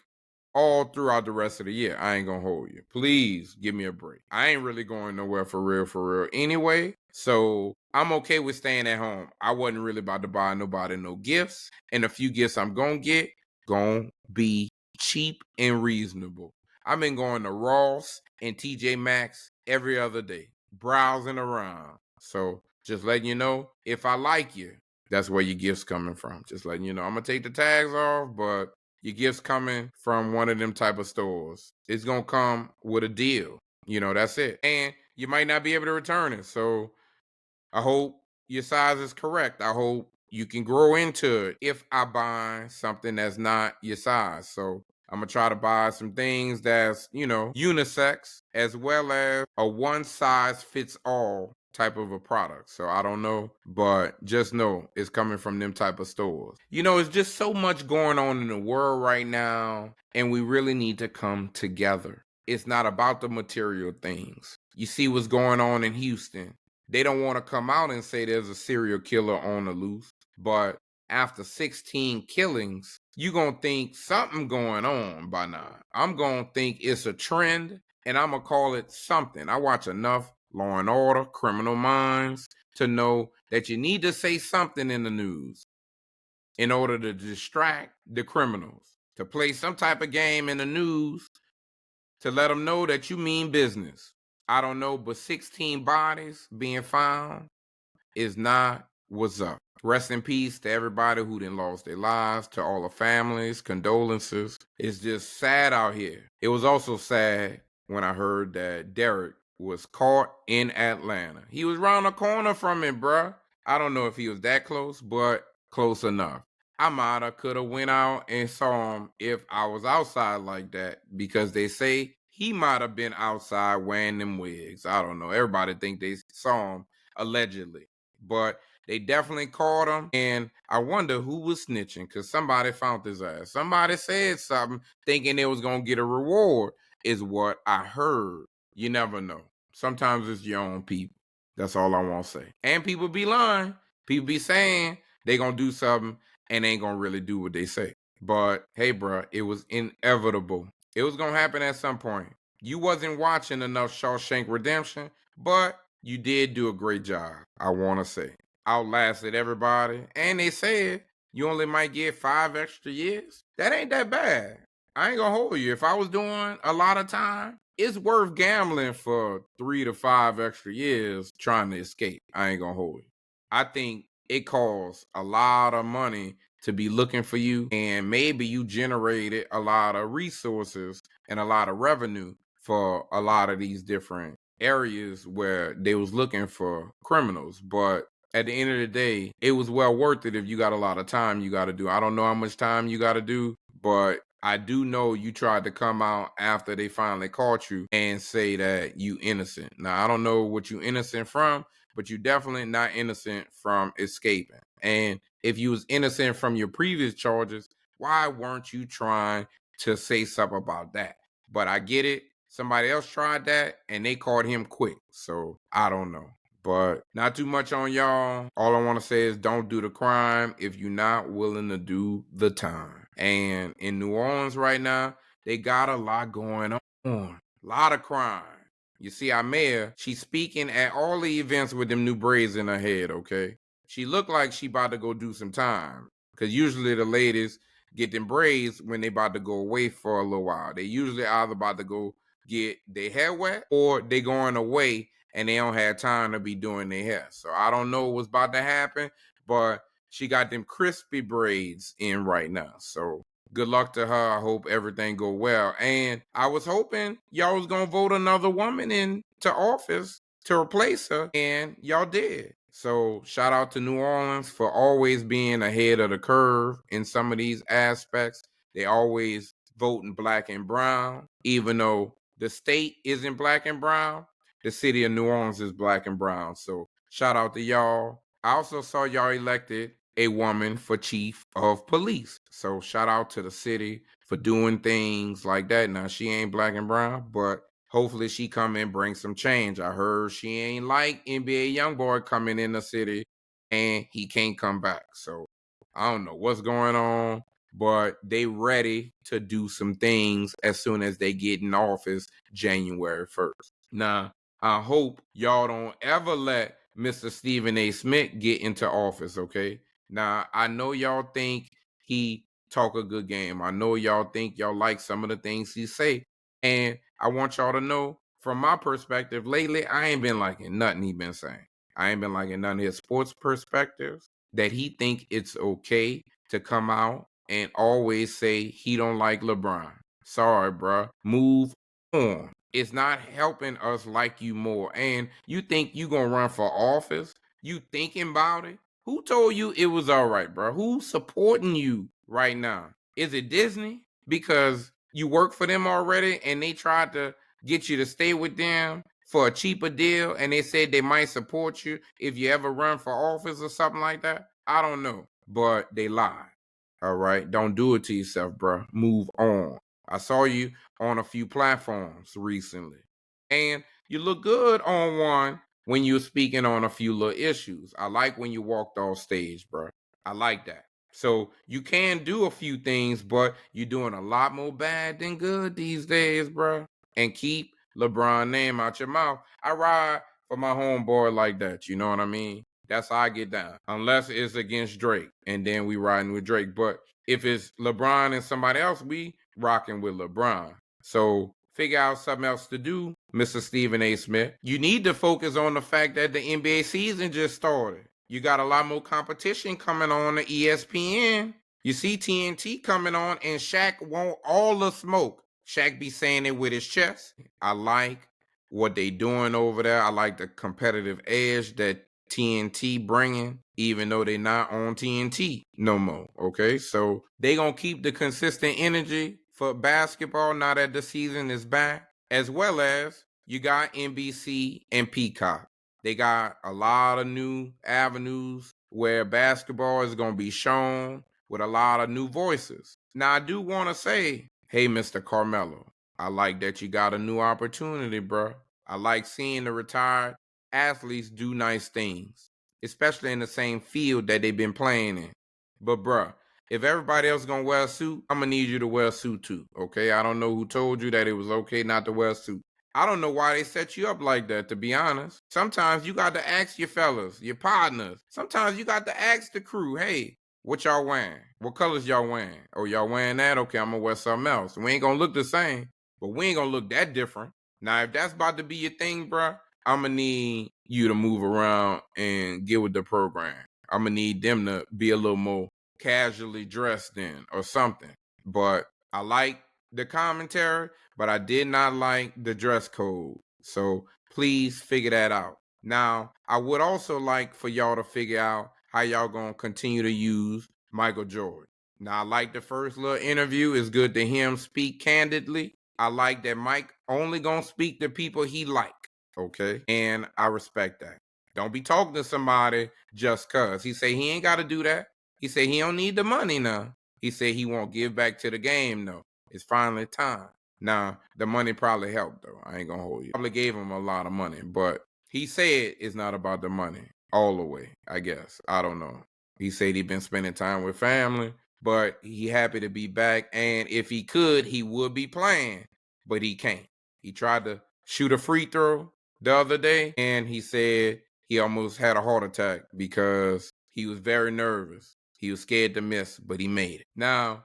all throughout the rest of the year. I ain't gonna hold you. Please give me a break. I ain't really going nowhere for real anyway. So I'm okay with staying at home. I wasn't really about to buy nobody no gifts. And the few gifts I'm gonna get, gonna be cheap and reasonable. I've been going to Ross and TJ Maxx every other day, browsing around. So just letting you know, if I like you, that's where your gifts coming from. Just letting you know. I'm gonna take the tags off, but your gifts coming from one of them type of stores. It's gonna come with a deal. That's it. And you might not be able to return it. So I hope your size is correct. I hope you can grow into it if I buy something that's not your size. So I'm gonna try to buy some things that's, unisex, as well as a one size fits all type of a product. So I don't know, but just know it's coming from them type of stores. It's just so much going on in the world right now, and we really need to come together. It's not about the material things. You see what's going on in Houston. They don't want to come out and say there's a serial killer on the loose, but after 16 killings, you're going to think something going on by now. I'm going to think it's a trend, and I'm going to call it something. I watch enough Law and Order, Criminal Minds, to know that you need to say something in the news in order to distract the criminals, to play some type of game in the news to let them know that you mean business. I don't know, but 16 bodies being found is not what's up. Rest in peace to everybody who done lost their lives, to all the families, condolences. It's just sad out here. It was also sad when I heard that Derek was caught in Atlanta. He was around the corner from it, bruh. I don't know if he was that close, but close enough. I mighta coulda went out and saw him if I was outside like that, because they say he might have been outside wearing them wigs. I don't know. Everybody think they saw him allegedly, but they definitely caught him. And I wonder who was snitching, because somebody found his ass. Somebody said something thinking they was going to get a reward, is what I heard. You never know. Sometimes it's your own people. That's all I want to say. And people be lying. People be saying they going to do something and ain't going to really do what they say. But hey, bro, it was inevitable. It was going to happen at some point. You wasn't watching enough Shawshank Redemption, but you did do a great job, I want to say. Outlasted everybody. And they said you only might get 5 extra years. That ain't that bad. I ain't going to hold you. If I was doing a lot of time, it's worth gambling for 3 to 5 extra years trying to escape. I ain't going to hold you. I think it costs a lot of money to be looking for you, and maybe you generated a lot of resources and a lot of revenue for a lot of these different areas where they was looking for criminals. But at the end of the day, it was well worth it if you got a lot of time you got to do. I don't know how much time you got to do, but I do know you tried to come out after they finally caught you and say that you innocent. Now, I don't know what you innocent from, but you definitely not innocent from escaping. And if you was innocent from your previous charges, why weren't you trying to say something about that? But I get it. Somebody else tried that and they caught him quick. So I don't know. But not too much on y'all. All I want to say is don't do the crime if you're not willing to do the time. And in New Orleans right now, they got a lot going on. A lot of crime. You see, our mayor, she's speaking at all the events with them new braids in her head, okay? She looked like she about to go do some time. Because usually the ladies get them braids when they about to go away for a little while. They usually either about to go get their hair wet or they going away and they don't have time to be doing their hair. So I don't know what's about to happen, but she got them crispy braids in right now. So good luck to her. I hope everything go well. And I was hoping y'all was gonna vote another woman into office to replace her, and y'all did. So shout out to New Orleans for always being ahead of the curve in some of these aspects. They always voting black and brown, even though the state isn't black and brown. The city of New Orleans is black and brown. So shout out to y'all. I also saw y'all elected a woman for chief of police. So shout out to the city for doing things like that. Now she ain't black and brown, but hopefully she come and bring some change. I heard she ain't like NBA YoungBoy coming in the city and he can't come back. So I don't know what's going on, but they ready to do some things as soon as they get in office January 1st. Now, I hope y'all don't ever let Mr. Stephen A. Smith get into office, okay? Now, I know y'all think he talk a good game. I know y'all think y'all like some of the things he say. And I want y'all to know, from my perspective, lately, I ain't been liking nothing he been saying. I ain't been liking none of his sports perspectives, that he think it's okay to come out and always say he don't like LeBron. Sorry, bruh. Move on. It's not helping us like you more. And you think you gonna run for office? You thinking about it? Who told you it was all right, bro? Who's supporting you right now? Is it Disney? Because you work for them already and they tried to get you to stay with them for a cheaper deal and they said they might support you if you ever run for office or something like that? I don't know, but they lied. All right, don't do it to yourself, bro. Move on. I saw you on a few platforms recently, and you look good on one when you're speaking on a few little issues. I like when you walked off stage, bro. I like that. So you can do a few things, but you're doing a lot more bad than good these days, bro. And keep LeBron name out your mouth. I ride for my homeboy like that. You know what I mean? That's how I get down. Unless it's against Drake, and then we riding with Drake. But if it's LeBron and somebody else, we rocking with LeBron. So figure out something else to do, Mr. Stephen A. Smith. You need to focus on the fact that the NBA season just started. You got a lot more competition coming on the ESPN. You see TNT coming on, and Shaq want all the smoke. Shaq be saying it with his chest. I like what they doing over there. I like the competitive edge that TNT bringing, even though they not on TNT no more. Okay, so they gonna keep the consistent energy for basketball now that the season is back, as well as you got NBC and Peacock. They got a lot of new avenues where basketball is gonna be shown with a lot of new voices. Now I do want to say, hey, Mr. Carmelo, I like that you got a new opportunity, bro. I like seeing the retired athletes do nice things, especially in the same field that they've been playing in. But bruh, if everybody else gonna wear a suit, I'm gonna need you to wear a suit too, okay? I don't know who told you that it was okay not to wear a suit. I don't know why they set you up like that, to be honest. Sometimes you got to ask your fellas, your partners. Sometimes you got to ask the crew, hey, what y'all wearing? What colors y'all wearing? Oh, y'all wearing that? Okay, I'm gonna wear something else. We ain't gonna look the same, but we ain't gonna look that different. Now, if that's about to be your thing, bruh, I'm gonna need you to move around and get with the program. I'm gonna need them to be a little more casually dressed in or something. But I like the commentary, but I did not like the dress code. So please figure that out. Now, I would also like for y'all to figure out how y'all gonna continue to use Michael Jordan. Now, I like the first little interview. It's good to hear him speak candidly. I like that Mike only gonna speak to people he like, okay? And I respect that. Don't be talking to somebody just cause. He say he ain't gotta do that. He say he don't need the money now. He said he won't give back to the game though. It's finally time. Now, the money probably helped though. I ain't gonna hold you. Probably gave him a lot of money, but he said it's not about the money all the way, I guess. I don't know. He said he been spending time with family, but he happy to be back. And if he could, he would be playing, but he can't. He tried to shoot a free throw the other day, and he said he almost had a heart attack because he was very nervous. He was scared to miss, but he made it. Now,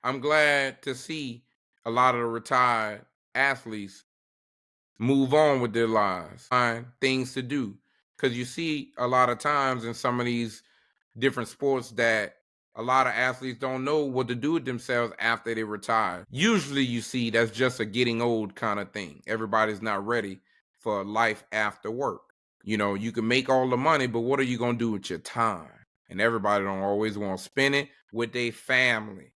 I'm glad to see a lot of the retired athletes move on with their lives, find things to do. Because you see a lot of times in some of these different sports that a lot of athletes don't know what to do with themselves after they retire. Usually you see that's just a getting old kind of thing. Everybody's not ready for life after work. You know, you can make all the money, but what are you going to do with your time? And everybody don't always want to spend it with their family,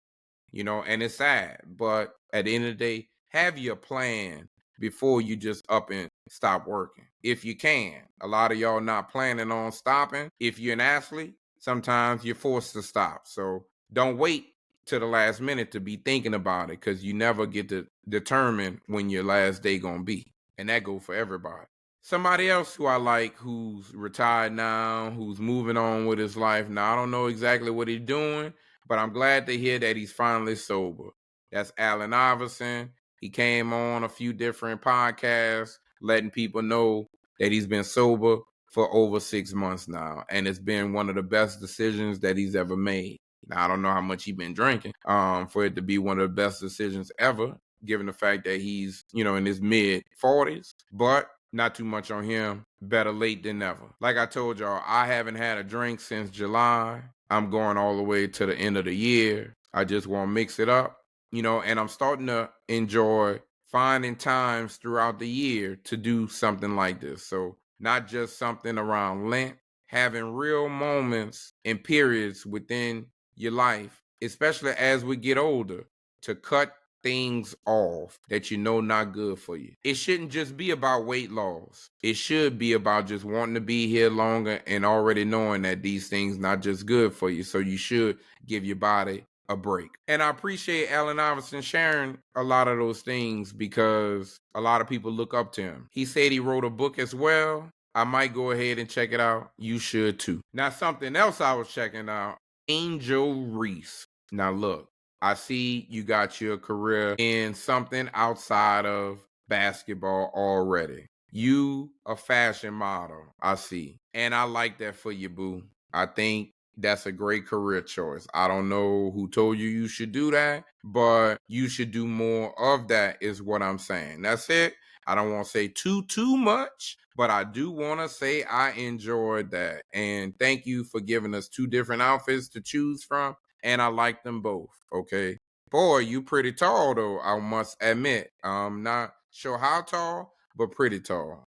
you know, and it's sad. But at the end of the day, have your plan before you just up and stop working. If you can. A lot of y'all not planning on stopping. If you're an athlete, sometimes you're forced to stop. So don't wait to the last minute to be thinking about it, because you never get to determine when your last day gonna be. And that goes for everybody. Somebody else who I like, who's retired now, who's moving on with his life. Now, I don't know exactly what he's doing, but I'm glad to hear that he's finally sober. That's Allen Iverson. He came on a few different podcasts, letting people know that he's been sober for over 6 months now. And it's been one of the best decisions that he's ever made. Now, I don't know how much he's been drinking for it to be one of the best decisions ever, given the fact that he's, you know, in his mid 40s. But not too much on him. Better late than never. Like I told y'all, I haven't had a drink since July. I'm going all the way to the end of the year. I just want to mix it up, you know, and I'm starting to enjoy finding times throughout the year to do something like this. So not just something around Lent, having real moments and periods within your life, especially as we get older, to cut things off that you know not good for you. It shouldn't just be about weight loss. It should be about just wanting to be here longer and already knowing that these things not just good for you. So you should give your body a break. And I appreciate Allen Iverson sharing a lot of those things, because a lot of people look up to him. He said he wrote a book as well. I might go ahead and check it out. You should too. Now, something else I was checking out, Angel Reese. Now look, I see you got your career in something outside of basketball already. You a fashion model, I see. And I like that for you, boo. I think that's a great career choice. I don't know who told you you should do that, but you should do more of that is what I'm saying. That's it. I don't want to say too much, but I do want to say I enjoyed that. And thank you for giving us two different outfits to choose from. And I like them both. Okay. Boy, you pretty tall though, I must admit. I'm not sure how tall, but pretty tall.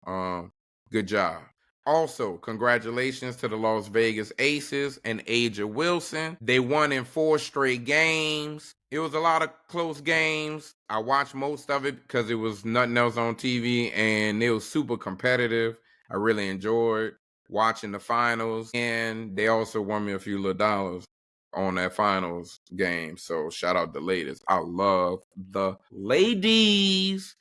Good job. Also, congratulations to the Las Vegas Aces and Aja Wilson. They won in 4 straight games. It was a lot of close games. I watched most of it because it was nothing else on TV, and it was super competitive. I really enjoyed watching the finals, and they also won me a few little dollars on that finals game. So shout out the ladies. I love the ladies.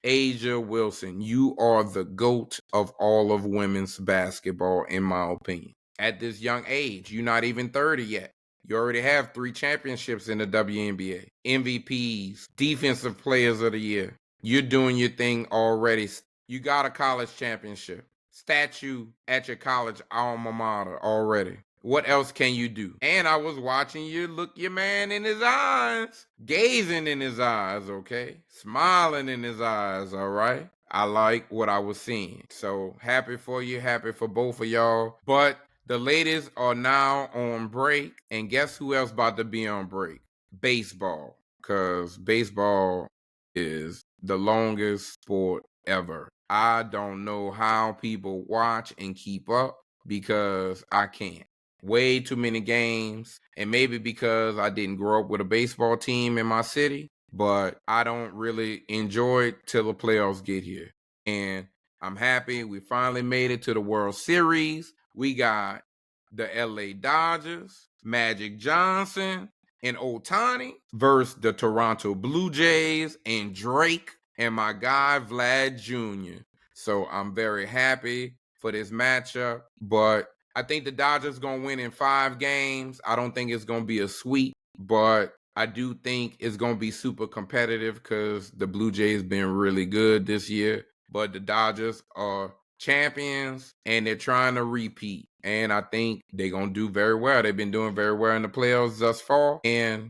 Aja Wilson, you are the GOAT of all of women's basketball, in my opinion. At this young age, you're not even 30 yet. You already have 3 championships in the WNBA, MVPs, Defensive Players of the Year. You're doing your thing already. You got a college championship, statue at your college alma mater already. What else can you do? And I was watching you look your man in his eyes, gazing in his eyes, okay? Smiling in his eyes, all right? I like what I was seeing. So happy for you, happy for both of y'all. But the ladies are now on break. And guess who else about to be on break? Baseball. Because baseball is the longest sport ever. I don't know how people watch and keep up, because I can't. Way too many games, and maybe because I didn't grow up with a baseball team in my city, but I don't really enjoy it till the playoffs get here. And I'm happy we finally made it to the World Series. We got the LA Dodgers, Magic Johnson, and Ohtani versus the Toronto Blue Jays and Drake and my guy Vlad Jr. So I'm very happy for this matchup, but I think the Dodgers going to win in 5 games. I don't think it's going to be a sweep, but I do think it's going to be super competitive because the Blue Jays been really good this year. But the Dodgers are champions and they're trying to repeat. And I think they're going to do very well. They've been doing very well in the playoffs thus far. And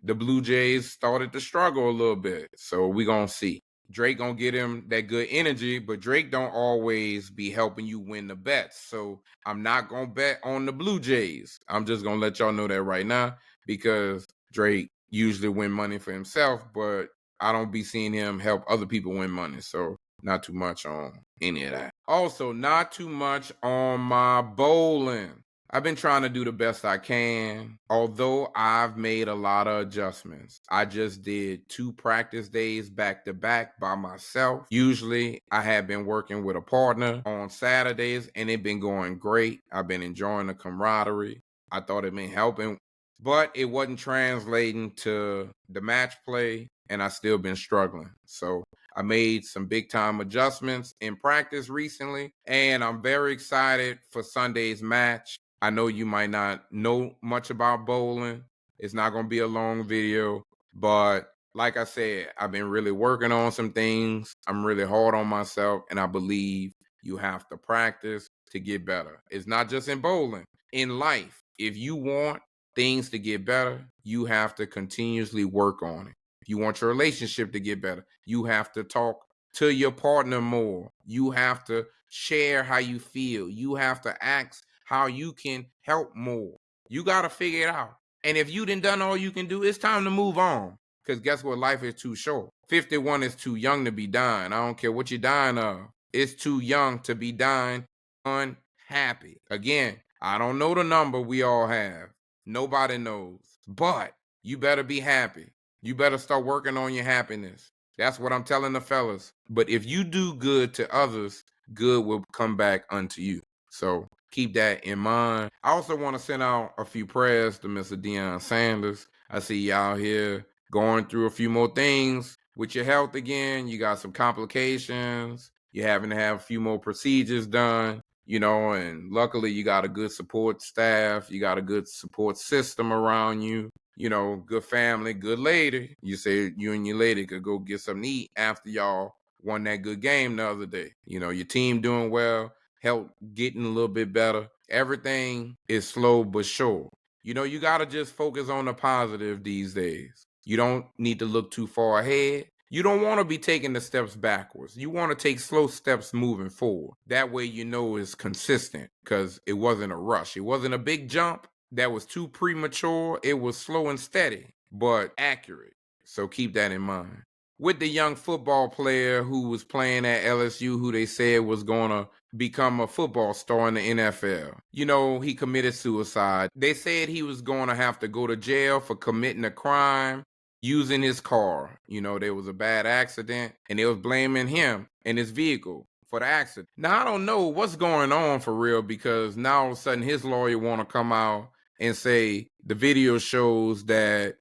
the Blue Jays started to struggle a little bit. So we're going to see. Drake gonna get him that good energy, but Drake don't always be helping you win the bets. So I'm not gonna bet on the Blue Jays. I'm just gonna let y'all know that right now because Drake usually win money for himself, but I don't be seeing him help other people win money. So not too much on any of that. Also, not too much on my bowling. I've been trying to do the best I can, although I've made a lot of adjustments. I just did 2 practice days back to back by myself. Usually, I have been working with a partner on Saturdays, and it's been going great. I've been enjoying the camaraderie. I thought it been helping, but it wasn't translating to the match play, and I still been struggling. So I made some big time adjustments in practice recently, and I'm very excited for Sunday's match. I know you might not know much about bowling. It's not going to be a long video, but like I said, I've been really working on some things. I'm really hard on myself, and I believe you have to practice to get better. It's not just in bowling, in life. If you want things to get better, you have to continuously work on it. If you want your relationship to get better, you have to talk to your partner more. You have to share how you feel. You have to ask how you can help more. You got to figure it out. And if you done all you can do, it's time to move on. Because guess what? Life is too short. 51 is too young to be dying. I don't care what you're dying of. It's too young to be dying unhappy. Again, I don't know the number we all have. Nobody knows. But you better be happy. You better start working on your happiness. That's what I'm telling the fellas. But if you do good to others, good will come back unto you. So keep that in mind. I also want to send out a few prayers to Mr. Deion Sanders. I see y'all here going through a few more things with your health again. You got some complications. You're having to have a few more procedures done, and luckily you got a good support staff. You got a good support system around you. Good family, good lady. You say you and your lady could go get something to eat after y'all won that good game the other day. Your team doing well, health getting a little bit better. Everything is slow but sure. You got to just focus on the positive these days. You don't need to look too far ahead. You don't want to be taking the steps backwards. You want to take slow steps moving forward. That way it's consistent because it wasn't a rush. It wasn't a big jump that was too premature. It was slow and steady, but accurate. So keep that in mind. With the young football player who was playing at LSU, who they said was going to become a football star in the NFL. He committed suicide. They said he was going to have to go to jail for committing a crime using his car. There was a bad accident and they was blaming him and his vehicle for the accident. Now, I don't know what's going on for real because now all of a sudden his lawyer want to come out and say the video shows that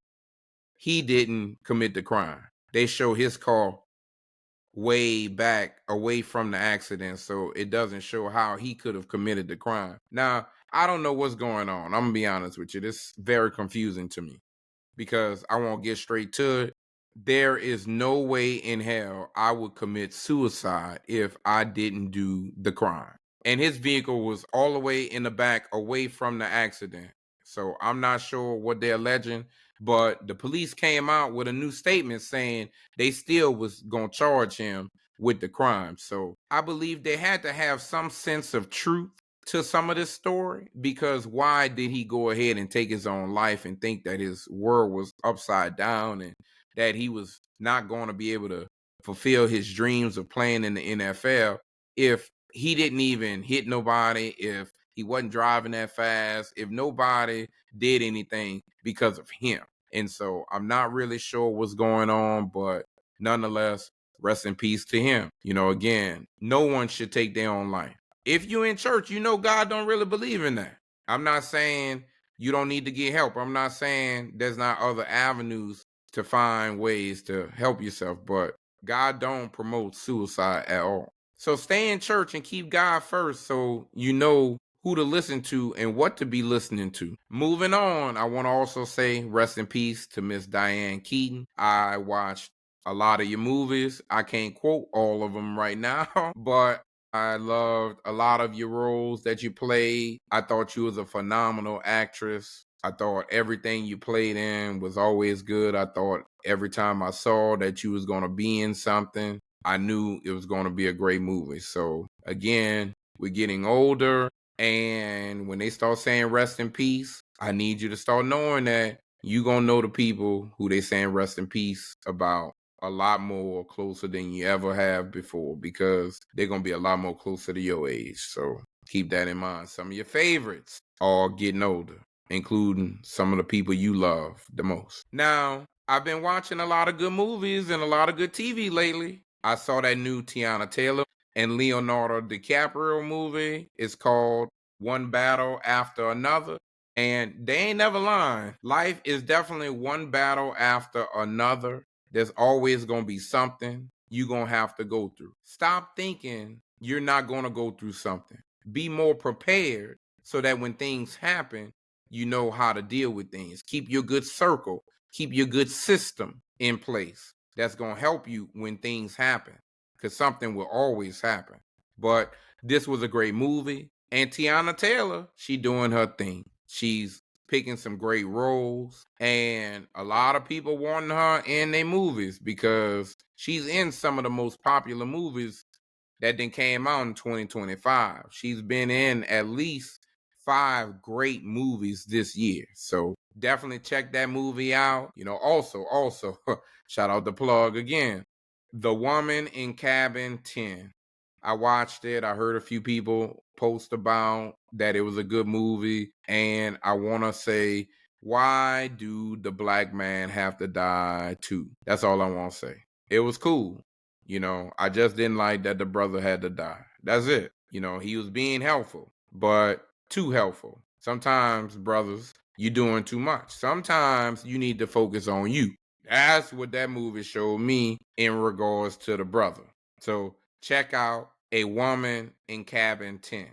he didn't commit the crime. They show his car way back away from the accident, so it doesn't show how he could have committed the crime. Now, I don't know what's going on. I'm gonna be honest with you. This is very confusing to me because I won't get straight to it. There is no way in hell I would commit suicide if I didn't do the crime. And his vehicle was all the way in the back away from the accident. So I'm not sure what they're alleging, but the police came out with a new statement saying they still was going to charge him with the crime. So I believe they had to have some sense of truth to some of this story, because why did he go ahead and take his own life and think that his world was upside down and that he was not going to be able to fulfill his dreams of playing in the NFL if he didn't even hit nobody, if he wasn't driving that fast, if nobody did anything because of him? And so I'm not really sure what's going on, but nonetheless, rest in peace to him. Again, no one should take their own life. If you're in church, God don't really believe in that. I'm not saying you don't need to get help. I'm not saying there's not other avenues to find ways to help yourself, but God don't promote suicide at all. So stay in church and keep God first so you know who to listen to and what to be listening to. Moving on, I want to also say rest in peace to Miss Diane Keaton. I watched a lot of your movies. I can't quote all of them right now, but I loved a lot of your roles that you played. I thought you was a phenomenal actress. I thought everything you played in was always good. I thought every time I saw that you was going to be in something, I knew it was going to be a great movie. So again, we're getting older, and when they start saying rest in peace, I need you to start knowing that you going to know the people who they saying rest in peace about a lot more closer than you ever have before, because they're going to be a lot more closer to your age. So keep that in mind. Some of your favorites are getting older, including some of the people you love the most. Now, I've been watching a lot of good movies and a lot of good TV lately. I saw that new Tiana Taylor and Leonardo DiCaprio movie. It's called One Battle After Another. And they ain't never lying. Life is definitely one battle after another. There's always going to be something you're going to have to go through. Stop thinking you're not going to go through something. Be more prepared so that when things happen, you know how to deal with things. Keep your good circle, keep your good system in place. That's going to help you when things happen, because something will always happen. But this was a great movie. And Tiana Taylor, she doing her thing. She's picking some great roles, and a lot of people wanting her in their movies because she's in some of the most popular movies that then came out in 2025. She's been in at least 5 great movies this year. So definitely check that movie out. Also, shout out the plug again. The Woman in Cabin 10. I watched it. I heard a few people post about that it was a good movie. And I want to say, why do the black man have to die too? That's all I want to say. It was cool. I just didn't like that the brother had to die. That's it. He was being helpful, but too helpful. Sometimes, brothers, you're doing too much. Sometimes you need to focus on you. That's what that movie showed me in regards to the brother. So check out A Woman in Cabin 10.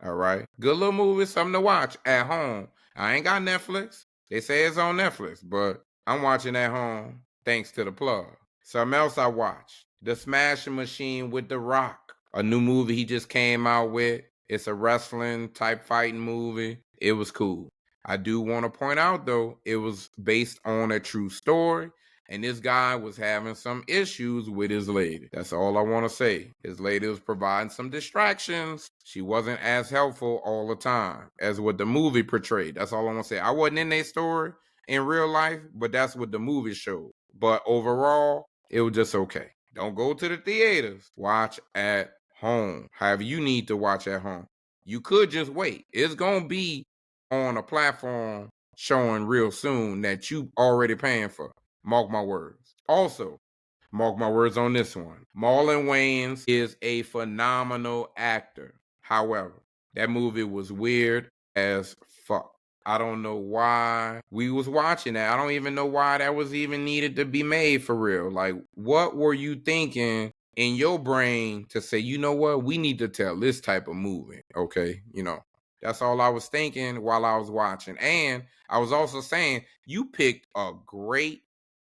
All right. Good little movie, something to watch at home. I ain't got Netflix. They say it's on Netflix, but I'm watching at home thanks to the plug. Something else I watched: The Smashing Machine with The Rock, a new movie he just came out with. It's a wrestling type fighting movie. It was cool. I do want to point out, though, it was based on a true story, and this guy was having some issues with his lady. That's all I want to say. His lady was providing some distractions. She wasn't as helpful all the time as what the movie portrayed. That's all I want to say. I wasn't in their story in real life, but that's what the movie showed. But overall, it was just okay. Don't go to the theaters. Watch at home. However you need to watch at home. You could just wait. It's going to be on a platform showing real soon that you already paying for. Mark my words. Also, mark my words on this one. Marlon Wayans is a phenomenal actor. However, that movie was weird as fuck. I don't know why we was watching that. I don't even know why that was even needed to be made for real. Like, what were you thinking in your brain to say, you know what, we need to tell this type of movie? Okay, that's all I was thinking while I was watching. And I was also saying, you picked a great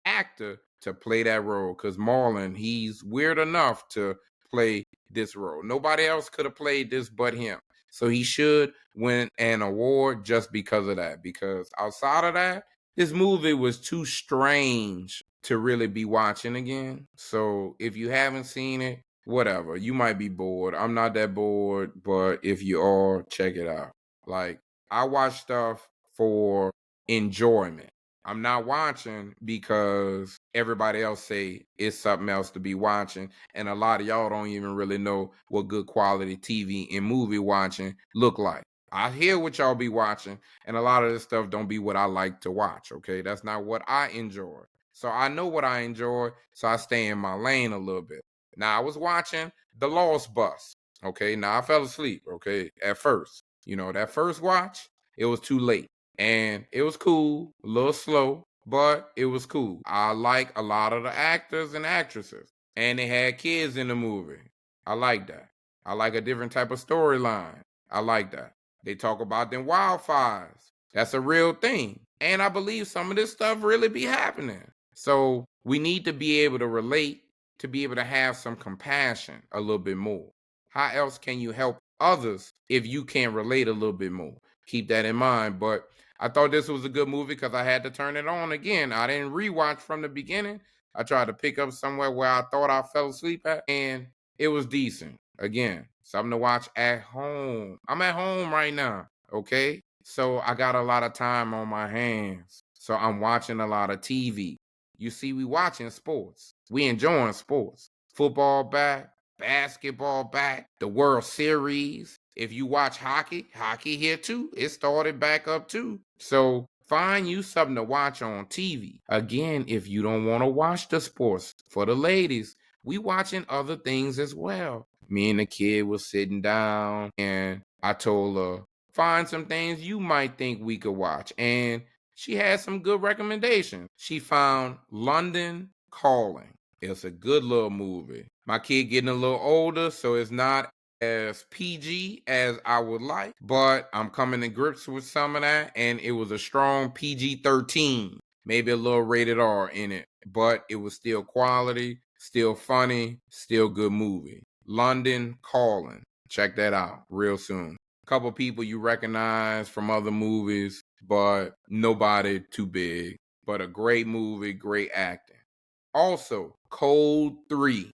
actor to play that role, because Marlon, he's weird enough to play this role. Nobody else could have played this but him. So he should win an award just because of that. Because outside of that, this movie was too strange to really be watching again. So if you haven't seen it, whatever. You might be bored. I'm not that bored, but if you are, check it out. Like, I watch stuff for enjoyment. I'm not watching because everybody else say it's something else to be watching. And a lot of y'all don't even really know what good quality TV and movie watching look like. I hear what y'all be watching, and a lot of this stuff don't be what I like to watch, okay? That's not what I enjoy. So I know what I enjoy, so I stay in my lane a little bit. Now, I was watching The Lost Bus, okay? Now, I fell asleep, okay, at first. That first watch, it was too late. And it was cool, a little slow, but it was cool. I like a lot of the actors and actresses, and they had kids in the movie. I like that. I like a different type of storyline. I like that. They talk about them wildfires. That's a real thing. And I believe some of this stuff really be happening. So we need to be able to relate, to be able to have some compassion a little bit more. How else can you help others if you can relate a little bit more? Keep that in mind. But I thought this was a good movie because I had to turn it on again. I didn't rewatch from the beginning. I tried to pick up somewhere where I thought I fell asleep at, and it was decent. Again, something to watch at home. I'm at home right now, okay? So I got a lot of time on my hands. So I'm watching a lot of TV. You see, we watching sports. We enjoying sports. Football back, basketball back, the World Series. If you watch hockey, hockey here too. It started back up too. So find you something to watch on TV. Again, if you don't want to watch the sports, for the ladies, we watching other things as well. Me and the kid was sitting down and I told her, find some things you might think we could watch. And she had some good recommendations. She found London Calling. It's a good little movie. My kid getting a little older, so it's not as PG as I would like, but I'm coming to grips with some of that, and it was a strong PG-13, maybe a little rated R in it, but it was still quality, still funny, still good movie. London Calling. Check that out real soon. Couple people you recognize from other movies, but nobody too big. But a great movie, great acting. Also, Code 3,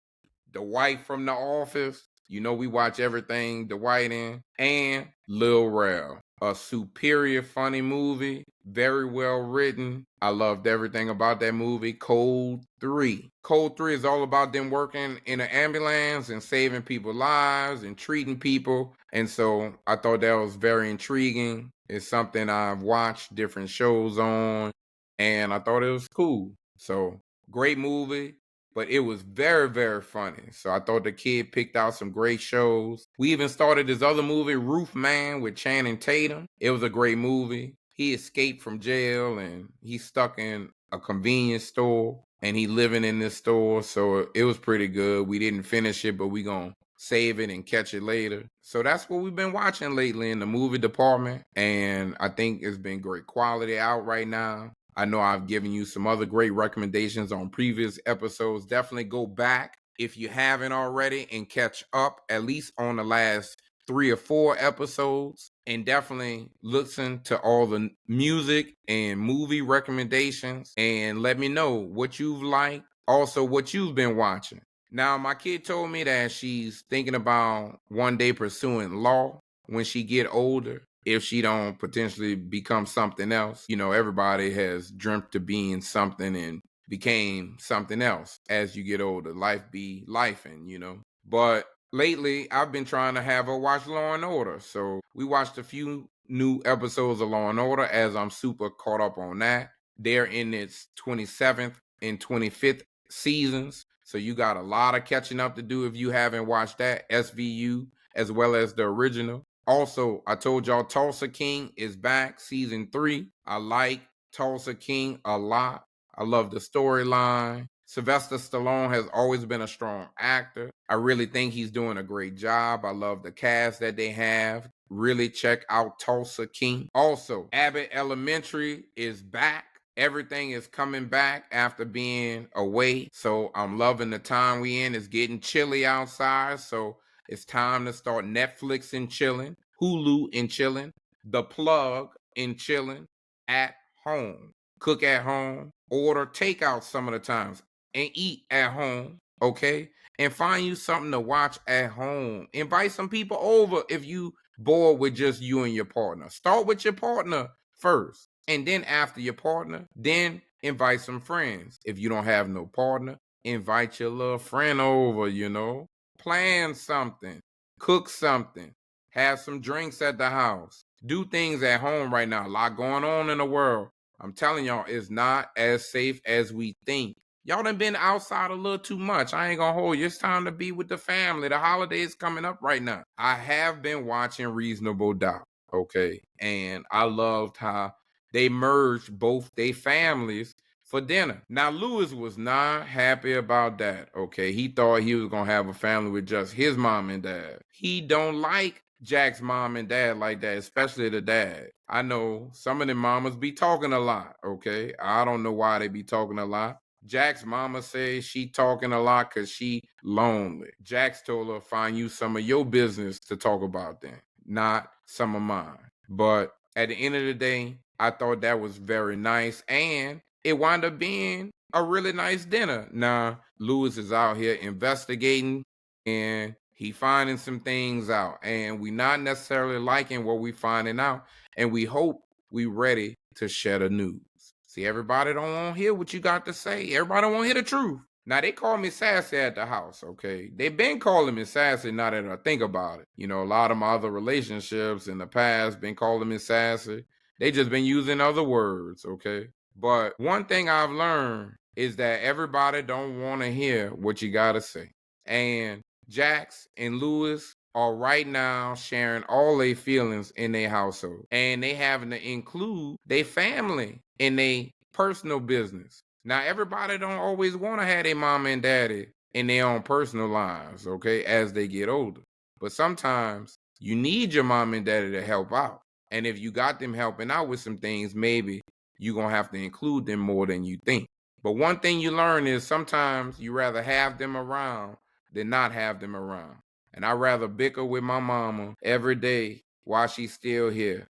the wife from The Office. You know we watch everything Dwight in. And Lil Rel. A superior funny movie. Very well written. I loved everything about that movie. Code 3. Code 3 is all about them working in an ambulance and saving people's lives and treating people. And so I thought that was very intriguing. It's something I've watched different shows on. And I thought it was cool. So great movie, but it was very, very funny. So I thought the kid picked out some great shows. We even started this other movie, Roof Man, with Channing Tatum. It was a great movie. He escaped from jail and he's stuck in a convenience store and he living in this store. So it was pretty good. We didn't finish it, but we gonna save it and catch it later. So that's what we've been watching lately in the movie department. And I think it's been great quality out right now. I know I've given you some other great recommendations on previous episodes. Definitely go back if you haven't already and catch up at least on the last 3 or 4 episodes. And definitely listen to all the music and movie recommendations and let me know what you've liked, also what you've been watching. Now, my kid told me that she's thinking about one day pursuing law when she get older, if she don't potentially become something else. You know, everybody has dreamt of being something and became something else as you get older. Life be lifing, you know. But lately, I've been trying to have her watch Law and Order. So we watched a few new episodes of Law and Order as I'm super caught up on that. They're in its 27th and 25th seasons. So you got a lot of catching up to do if you haven't watched that, SVU, as well as the original. Also, I told y'all Tulsa King is back, season 3. I like Tulsa King a lot. I love the storyline. Sylvester Stallone has always been a strong actor. I really think he's doing a great job. I love the cast that they have. Really check out Tulsa King. Also, Abbott Elementary is back. Everything is coming back after being away. So I'm loving the time we in. It's getting chilly outside. So it's time to start Netflix and chilling, Hulu and chilling, The Plug and chilling at home. Cook at home, order takeout some of the times, and eat at home, okay? And find you something to watch at home. Invite some people over if you bored with just you and your partner. Start with your partner first. And then after your partner, then invite some friends. If you don't have no partner, invite your little friend over, you know. Plan something, cook something, have some drinks at the house. Do things at home right now. A lot going on in the world. I'm telling y'all, it's not as safe as we think. Y'all done been outside a little too much. I ain't gonna hold you. It's time to be with the family. The holidays coming up right now. I have been watching Reasonable Doubt, okay? And I loved how they merged both their families for dinner. Now, Lewis was not happy about that, okay? He thought he was going to have a family with just his mom and dad. He don't like Jack's mom and dad like that, especially the dad. I know some of them mamas be talking a lot, okay? I don't know why they be talking a lot. Jack's mama says she talking a lot because she lonely. Jax told her, find you some of your business to talk about then, not some of mine. But at the end of the day, I thought that was very nice, and it wound up being a really nice dinner. Now, Lewis is out here investigating and he finding some things out, and we not necessarily liking what we finding out, and we hope we ready to share the news. See, everybody don't want to hear what you got to say. Everybody don't want to hear the truth. Now, they call me sassy at the house, okay? They been calling me sassy now that I think about it. You know, a lot of my other relationships in the past been calling me sassy. They just been using other words, okay? But one thing I've learned is that everybody don't want to hear what you got to say. And Jax and Lewis are right now sharing all their feelings in their household. And they having to include their family in their personal business. Now, everybody don't always want to have their mom and daddy in their own personal lives, okay, as they get older. But sometimes you need your mom and daddy to help out. And if you got them helping out with some things, maybe you're going to have to include them more than you think. But one thing you learn is sometimes you rather have them around than not have them around. And I'd rather bicker with my mama every day while she's still here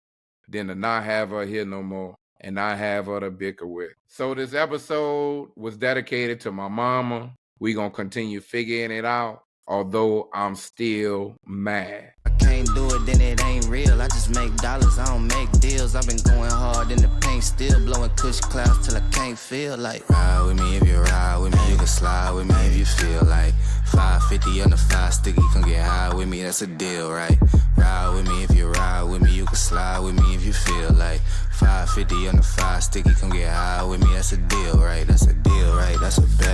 than to not have her here no more and not have her to bicker with. So this episode was dedicated to my mama. We gonna continue figuring it out, although I'm still mad. I can't do it, then it ain't real. I just make dollars, I don't make deals. I've been going hard in the paint, still blowing kush clouds till I can't feel like. Ride with me if you ride with me, you can slide with me if you feel like. 550 on the 5 sticky, come get high with me, that's a deal, right? Ride with me if you ride with me, you can slide with me if you feel like. 550 on the 5 sticky, come get high with me, that's a deal, right? That's a deal, right? That's a bet.